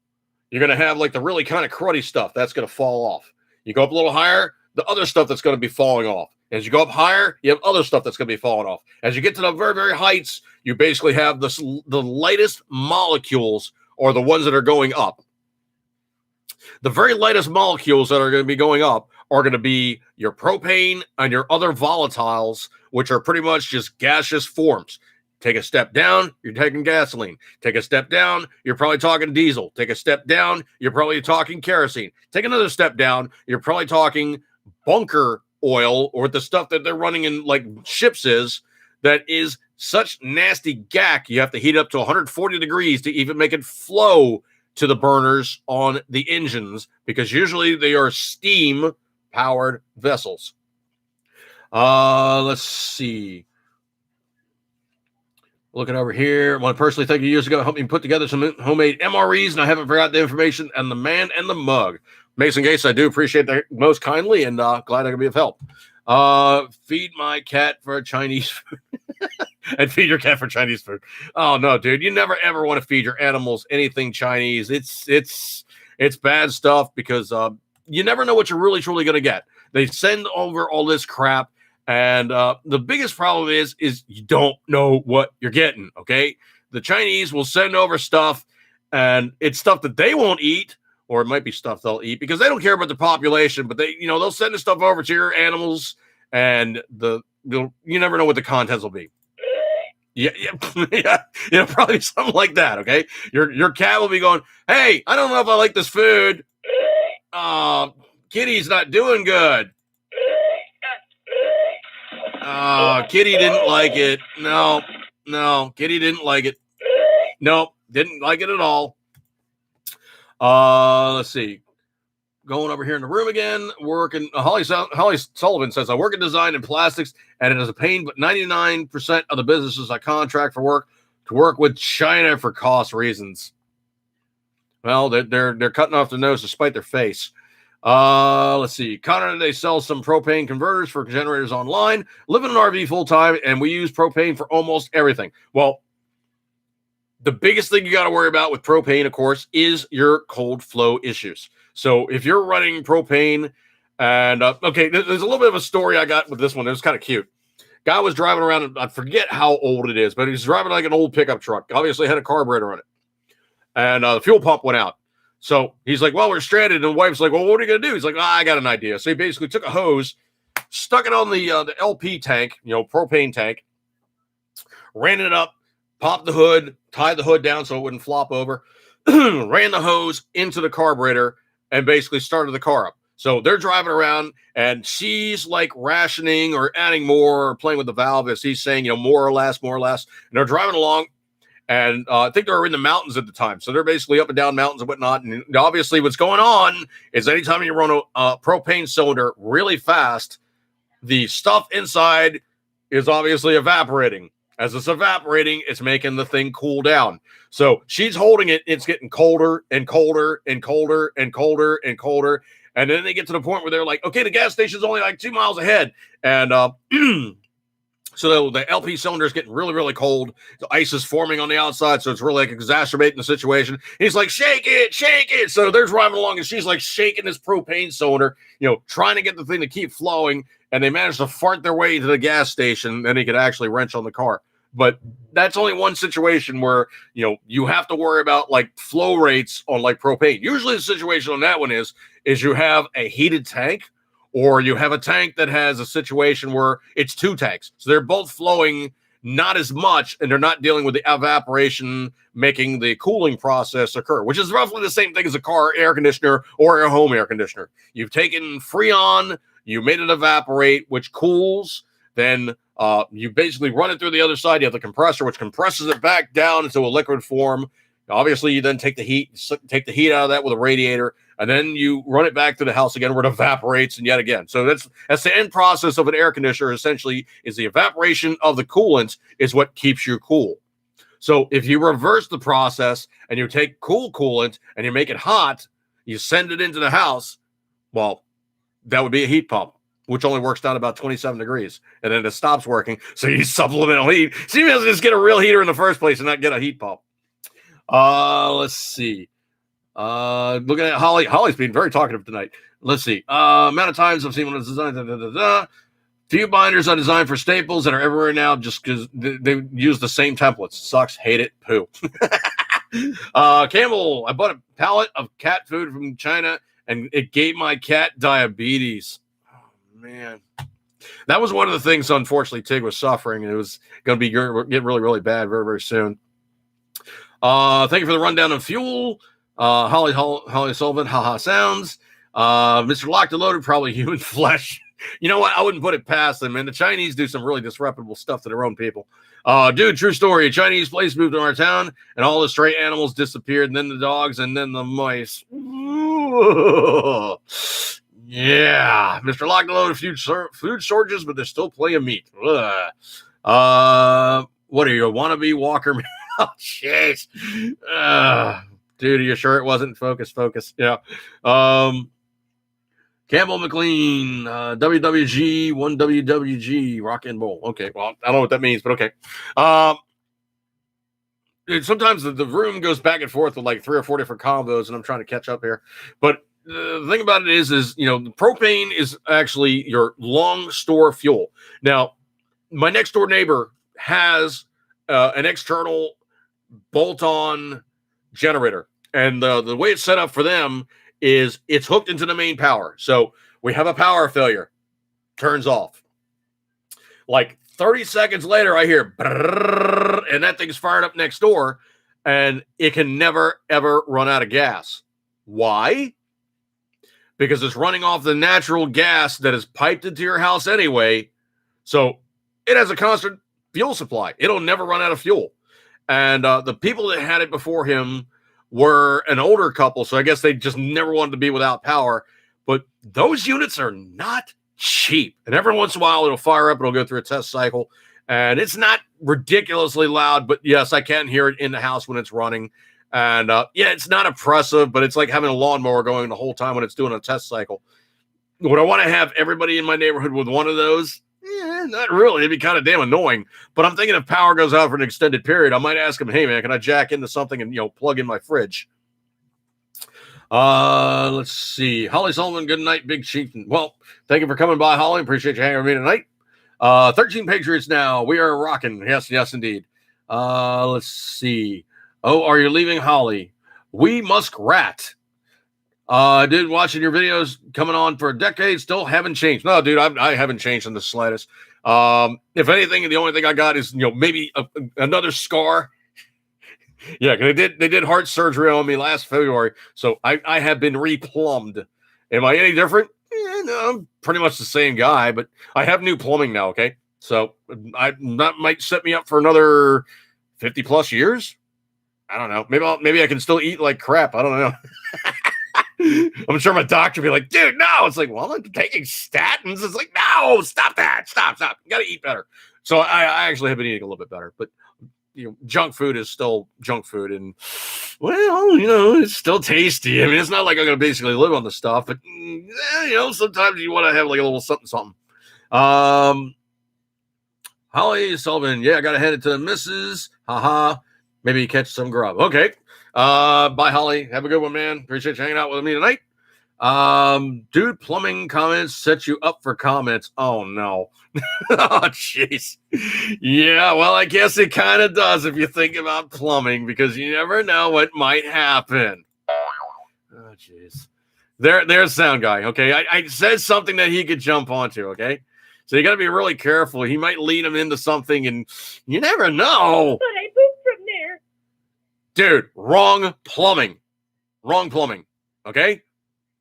you're going to have like the really kind of cruddy stuff that's going to fall off. You go up a little higher, the other stuff that's going to be falling off. As you go up higher, you have other stuff that's going to be falling off. As you get to the very, very heights, you basically have the lightest molecules or the ones that are going up. The very lightest molecules that are going to be going up are going to be your propane and your other volatiles, which are pretty much just gaseous forms. Take a step down, you're taking gasoline. Take a step down, you're probably talking diesel. Take a step down, you're probably talking kerosene. Take another step down, you're probably talking bunker oil or the stuff that they're running in like ships that is such nasty gack. You have to heat it up to 140 degrees to even make it flow to the burners on the engines, because usually they are steam powered vessels. Let's see. Looking over here, I want to personally thank you years ago, helped me put together some homemade MREs, and I haven't forgot the information and the man and the mug. Mason Gates, I do appreciate that most kindly, and glad I can be of help. Feed my cat for Chinese food. And feed your cat for Chinese food. Oh no, dude, you never ever want to feed your animals anything Chinese. It's bad stuff, because you never know what you're really truly going to get. They send over all this crap. And the biggest problem is you don't know what you're getting, okay? The Chinese will send over stuff, and it's stuff that they won't eat, or it might be stuff they'll eat, because they don't care about the population, but they'll send the stuff over to your animals, and you never know what the contents will be. Yeah, probably something like that, okay? Your cat will be going, hey, I don't know if I like this food. Kitty's not doing good. Kitty didn't like it. No, Kitty didn't like it. Nope, didn't like it at all. Let's see. Going over here in the room again, working. Holly Sullivan says, I work in design and plastics, and it is a pain, but 99% of the businesses I contract for work to work with China for cost reasons. Well, they're cutting off their nose to spite their face. Let's see. Connor, they sell some propane converters for generators online. Live in an RV full time, and we use propane for almost everything. Well, the biggest thing you got to worry about with propane, of course, is your cold flow issues. So if you're running propane, and okay, there's a little bit of a story I got with this one. It was kind of cute. Guy was driving around, and I forget how old it is, but he's driving like an old pickup truck. Obviously had a carburetor on it, and the fuel pump went out. So he's like, well, we're stranded. And the wife's like, well, what are you going to do? He's like, I got an idea. So he basically took a hose, stuck it on the LP tank, propane tank, ran it up, popped the hood, tied the hood down so it wouldn't flop over, ran the hose into the carburetor, and basically started the car up. So they're driving around, and she's like rationing or adding more or playing with the valve as he's saying, more or less. And they're driving along. And I think they were in the mountains at the time. So they're basically up and down mountains and whatnot. And obviously what's going on is anytime you run a propane cylinder really fast, the stuff inside is obviously evaporating. As it's evaporating, it's making the thing cool down. So she's holding it. It's getting colder and colder and colder and colder and colder. And then they get to the point where they're like, okay, the gas station's only like 2 miles ahead. And so the LP cylinder is getting really, really cold. The ice is forming on the outside, so it's really like exacerbating the situation. He's like, shake it, shake it. So they're driving along, and she's like shaking this propane cylinder, trying to get the thing to keep flowing. And they managed to fart their way to the gas station, and he could actually wrench on the car. But that's only one situation where, you have to worry about like flow rates on like propane. Usually the situation on that one is you have a heated tank, or you have a tank that has a situation where it's two tanks. So they're both flowing not as much, and they're not dealing with the evaporation making the cooling process occur, which is roughly the same thing as a car air conditioner or a home air conditioner. You've taken Freon, you made it evaporate, which cools, then you basically run it through the other side. You have the compressor, which compresses it back down into a liquid form. Obviously, you then take the heat out of that with a radiator, and then you run it back to the house again where it evaporates, and yet again. So that's the end process of an air conditioner. Essentially, is the evaporation of the coolant is what keeps you cool. So if you reverse the process and you take cool coolant and you make it hot, you send it into the house. Well, that would be a heat pump, which only works down about 27 degrees, and then it stops working. So you supplemental heat. So you may just get a real heater in the first place and not get a heat pump. Let's see. Looking at Holly. Holly's been very talkative tonight. Let's see. Amount of times I've seen one of the designs. Few binders I designed for Staples that are everywhere now just because they use the same templates. Sucks. Hate it. Poo. Campbell, I bought a pallet of cat food from China, and it gave my cat diabetes. Oh, man. That was one of the things, unfortunately, Tig was suffering, and it was going to be getting really, really bad very, very soon. Thank you for the rundown of fuel. Holly Sullivan, haha sounds. Mr. Locked and Loaded, probably human flesh. You know what? I wouldn't put it past them. And the Chinese do some really disreputable stuff to their own people. Dude, true story. A Chinese place moved to our town, and all the stray animals disappeared, and then the dogs, and then the mice. Ooh. Yeah. Mr. Locked load of food shortages, but there's still plenty of meat. Ugh. What are you, a wannabe Walker? Oh, jeez. Dude, are you sure it wasn't Focus? Yeah. Campbell McLean, WWG, 1WWG, Rock and Roll. Okay, well, I don't know what that means, but okay. Sometimes the room goes back and forth with like 3 or 4 different combos, and I'm trying to catch up here. But the thing about it is the propane is actually your long store fuel. Now, my next door neighbor has an external bolt-on generator, and the way it's set up for them is it's hooked into the main power. So we have a power failure, turns off. Like 30 seconds later, I hear brrr, and that thing's fired up next door, and it can never, ever run out of gas. Why? Because it's running off the natural gas that is piped into your house anyway. So it has a constant fuel supply. It'll never run out of fuel. And the people that had it before him were an older couple, so I guess they just never wanted to be without power. But those units are not cheap. And every once in a while, it'll fire up, it'll go through a test cycle. And it's not ridiculously loud, but yes, I can hear it in the house when it's running. And yeah, it's not oppressive, but it's like having a lawnmower going the whole time when it's doing a test cycle. Would I want to have everybody in my neighborhood with one of those? Yeah, not really. It'd be kind of damn annoying. But I'm thinking if power goes out for an extended period, I might ask him, hey, man, can I jack into something and, plug in my fridge? Let's see. Holly Sullivan, good night, Big Chieftain. Well, thank you for coming by, Holly. Appreciate you hanging with me tonight. 13 Patriots now. We are rocking. Yes, indeed. Let's see. Oh, are you leaving, Holly? We Muskrat. Dude, watching your videos coming on for a decade, still haven't changed. No, dude, I haven't changed in the slightest. If anything, the only thing I got is, maybe another scar. Yeah, they did heart surgery on me last February, so I have been replumbed. Am I any different? No, I'm pretty much the same guy, but I have new plumbing now, okay? So that might set me up for another 50 plus years. I don't know. Maybe I can still eat like crap. I don't know. I'm sure my doctor would be like, dude, no. It's like, well, I'm taking statins. It's like, no, stop that. Stop. You got to eat better. So I actually have been eating a little bit better. But, junk food is still junk food. And, well, it's still tasty. I mean, it's not like I'm going to basically live on the stuff. But, sometimes you want to have like a little something. Holly Sullivan, yeah, I got to hand it to the missus. Haha. Maybe catch some grub. Okay. Bye, Holly. Have a good one, man. Appreciate you hanging out with me tonight. Dude, plumbing comments set you up for comments. Oh, no. Oh, jeez. Yeah, well, I guess it kind of does if you think about plumbing, because you never know what might happen. Oh, jeez. There's sound guy, okay? I said something that he could jump onto, okay? So you got to be really careful. He might lead him into something, and you never know. But I moved from there. Dude, wrong plumbing. Okay?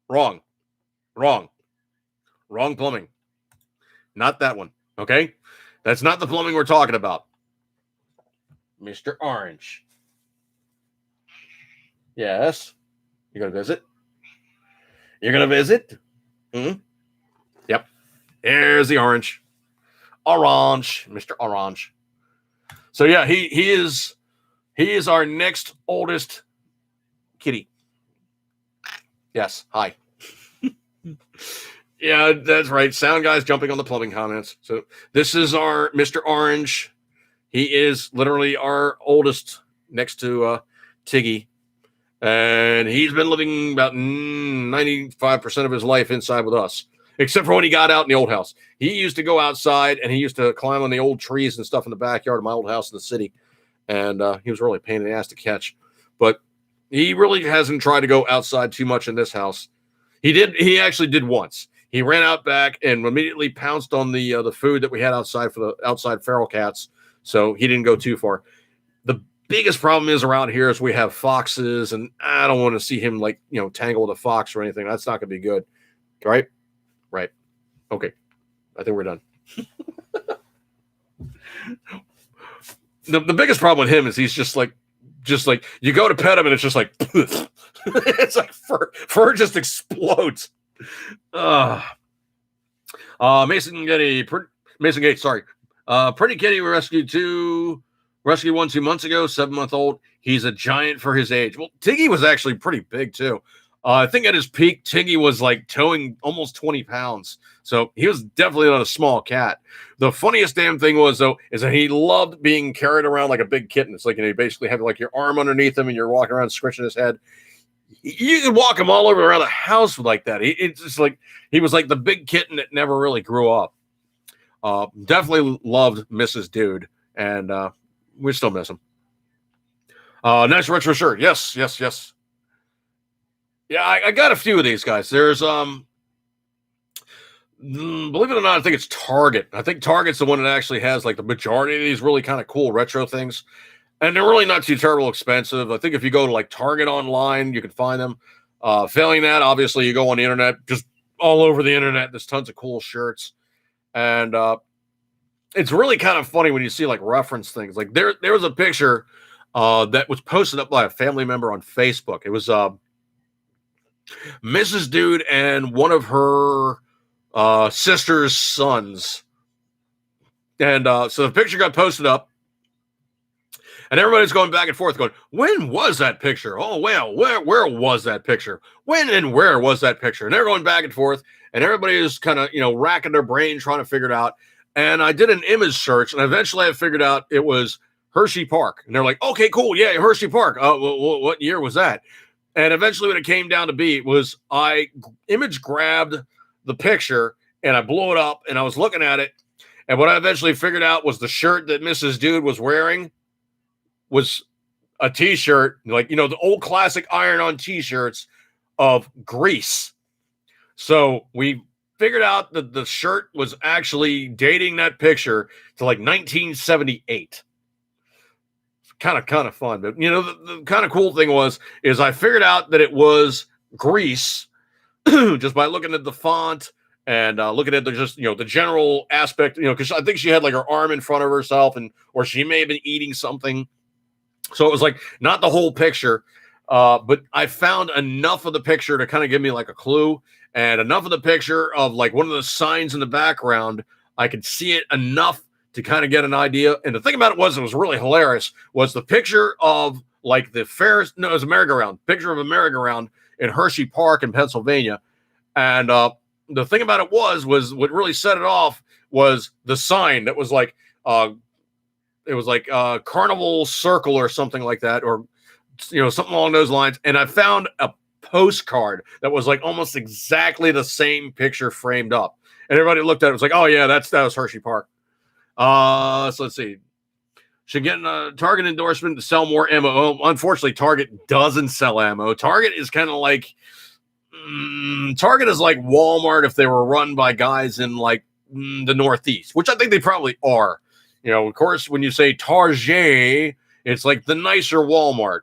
Wrong plumbing. Not that one. Okay? That's not the plumbing we're talking about. Mr. Orange. Yes. You're going to visit? Mm-hmm. Yep. There's the orange. Mr. Orange. So yeah, he is our next oldest kitty. Yes. Hi. Yeah, that's right. Sound guy's jumping on the plumbing comments. So this is our Mr. Orange. He is literally our oldest next to Tiggy. And he's been living about 95% of his life inside with us, except for when he got out in the old house. He used to go outside, and he used to climb on the old trees and stuff in the backyard of my old house in the city. And he was really a pain in the ass to catch. But he really hasn't tried to go outside too much in this house. He actually did once. He ran out back and immediately pounced on the food that we had outside for the outside feral cats. So he didn't go too far. The biggest problem is around here is we have foxes, and I don't want to see him tangle with a fox or anything. That's not going to be good. Right? Okay. I think we're done. The biggest problem with him is he's just like you go to pet him and it's just like it's like fur just explodes. Mason Gates, sorry. Pretty Kitty we rescued 1 2 months ago, 7-month-old. He's a giant for his age. Well, Tiggy was actually pretty big too. I think at his peak, Tiggy was like towing almost 20 pounds. So he was definitely not a small cat. The funniest damn thing was, though, is that he loved being carried around like a big kitten. It's like, you basically have like your arm underneath him and you're walking around scratching his head. You could walk him all over around the house like that. It's just like he was like the big kitten that never really grew up. Definitely loved Mrs. Dude, and we still miss him. Nice retro shirt. Yes. Yeah, I got a few of these guys. There's believe it or not, I think it's Target. I think Target's the one that actually has like the majority of these really kind of cool retro things. And they're really not too terrible expensive. I think if you go to like Target online, you can find them. Failing that, obviously you go on the internet, just all over the internet. There's tons of cool shirts. And it's really kind of funny when you see like reference things. Like there was a picture that was posted up by a family member on Facebook. It was Mrs. Dude and one of her sister's sons. And so the picture got posted up. And everybody's going back and forth going, when was that picture? Oh, well, where was that picture? When and where was that picture? And they're going back and forth. And everybody is kind of, racking their brain trying to figure it out. And I did an image search. And eventually I figured out it was Hershey Park. And they're like, okay, cool. Yeah, Hershey Park. What year was that? And eventually what it came down to be was I image grabbed the picture and I blew it up and I was looking at it. And what I eventually figured out was the shirt that Mrs. Dude was wearing was a t-shirt, like, the old classic iron-on t-shirts of Grease. So we figured out that the shirt was actually dating that picture to like 1978. Kind of fun. But, the kind of cool thing is I figured out that it was Grease just by looking at the font and looking at the general aspect, because I think she had like her arm in front of herself or she may have been eating something. So it was like not the whole picture, but I found enough of the picture to kind of give me like a clue and enough of the picture of like one of the signs in the background. I could see it enough to kind of get an idea. And the thing about it was really hilarious was the picture of like it was a merry-go-round, picture of a merry-go-round in Hershey Park in Pennsylvania. And the thing about it was what really set it off was the sign that was like, it was like Carnival Circle or something like that, or something along those lines. And I found a postcard that was like almost exactly the same picture framed up. And everybody looked at it, was like, oh yeah, that was Hershey Park. So let's see. Should get a Target endorsement to sell more ammo. Well, unfortunately, Target doesn't sell ammo. Target is kind of like Target is like Walmart if they were run by guys in like the Northeast, which I think they probably are. Of course, when you say Target, it's like the nicer Walmart.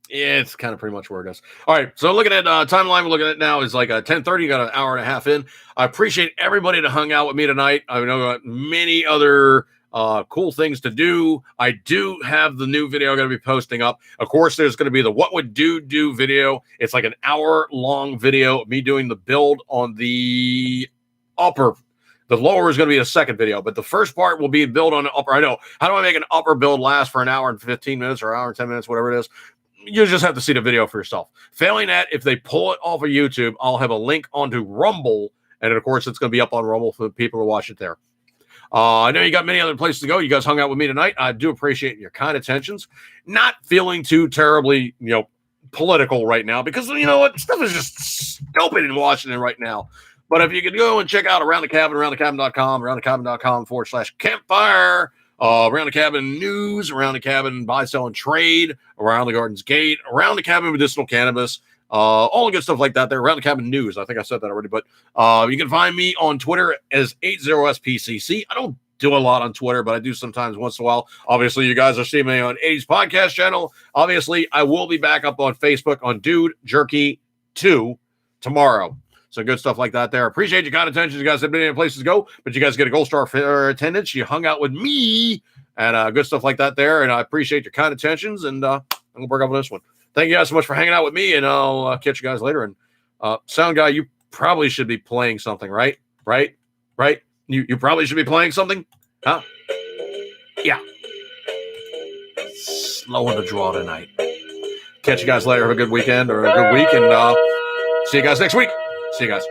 Yeah, it's kind of pretty much where it is. All right, so looking at timeline, we're looking at now is like 10:30. Got an hour and a half in. I appreciate everybody that hung out with me tonight. I know got many other cool things to do. I do have the new video I'm going to be posting up. Of course, there's going to be the What Would Dude Do video. It's like an hour-long video of me doing the build on the upper. The lower is going to be a second video, but the first part will be build on the upper. I know. How do I make an upper build last for an hour and 15 minutes or hour and 10 minutes, whatever it is? You just have to see the video for yourself. Failing that, if they pull it off of YouTube, I'll have a link onto Rumble, and of course, it's going to be up on Rumble for the people to watch it there. I know you got many other places to go. You guys hung out with me tonight. I do appreciate your kind attentions. Not feeling too terribly, political right now because you know what? Stuff is just stupid in Washington right now. But if you could go and check out Around the Cabin, aroundthecabin.com, aroundthecabin.com/campfire, Around the Cabin news, Around the Cabin buy, sell, and trade, Around the Garden's Gate, Around the Cabin medicinal cannabis, all the good stuff like that there. Around the Cabin news. I think I said that already, but you can find me on Twitter as 80SPCC. I don't do a lot on Twitter, but I do sometimes once in a while. Obviously, you guys are seeing me on 80s podcast channel. Obviously, I will be back up on Facebook on Dude Jerky 2 tomorrow. So good stuff like that there. Appreciate your kind attention. You guys have been in places to go, but you guys get a gold star for attendance. You hung out with me and good stuff like that there. And I appreciate your kind attentions. And I'm going to break up with this one. Thank you guys so much for hanging out with me. And I'll catch you guys later. And Sound Guy, you probably should be playing something, right? Right? You probably should be playing something? Huh? Yeah. Slowing the draw tonight. Catch you guys later. Have a good weekend or a good week. And see you guys next week. See you guys.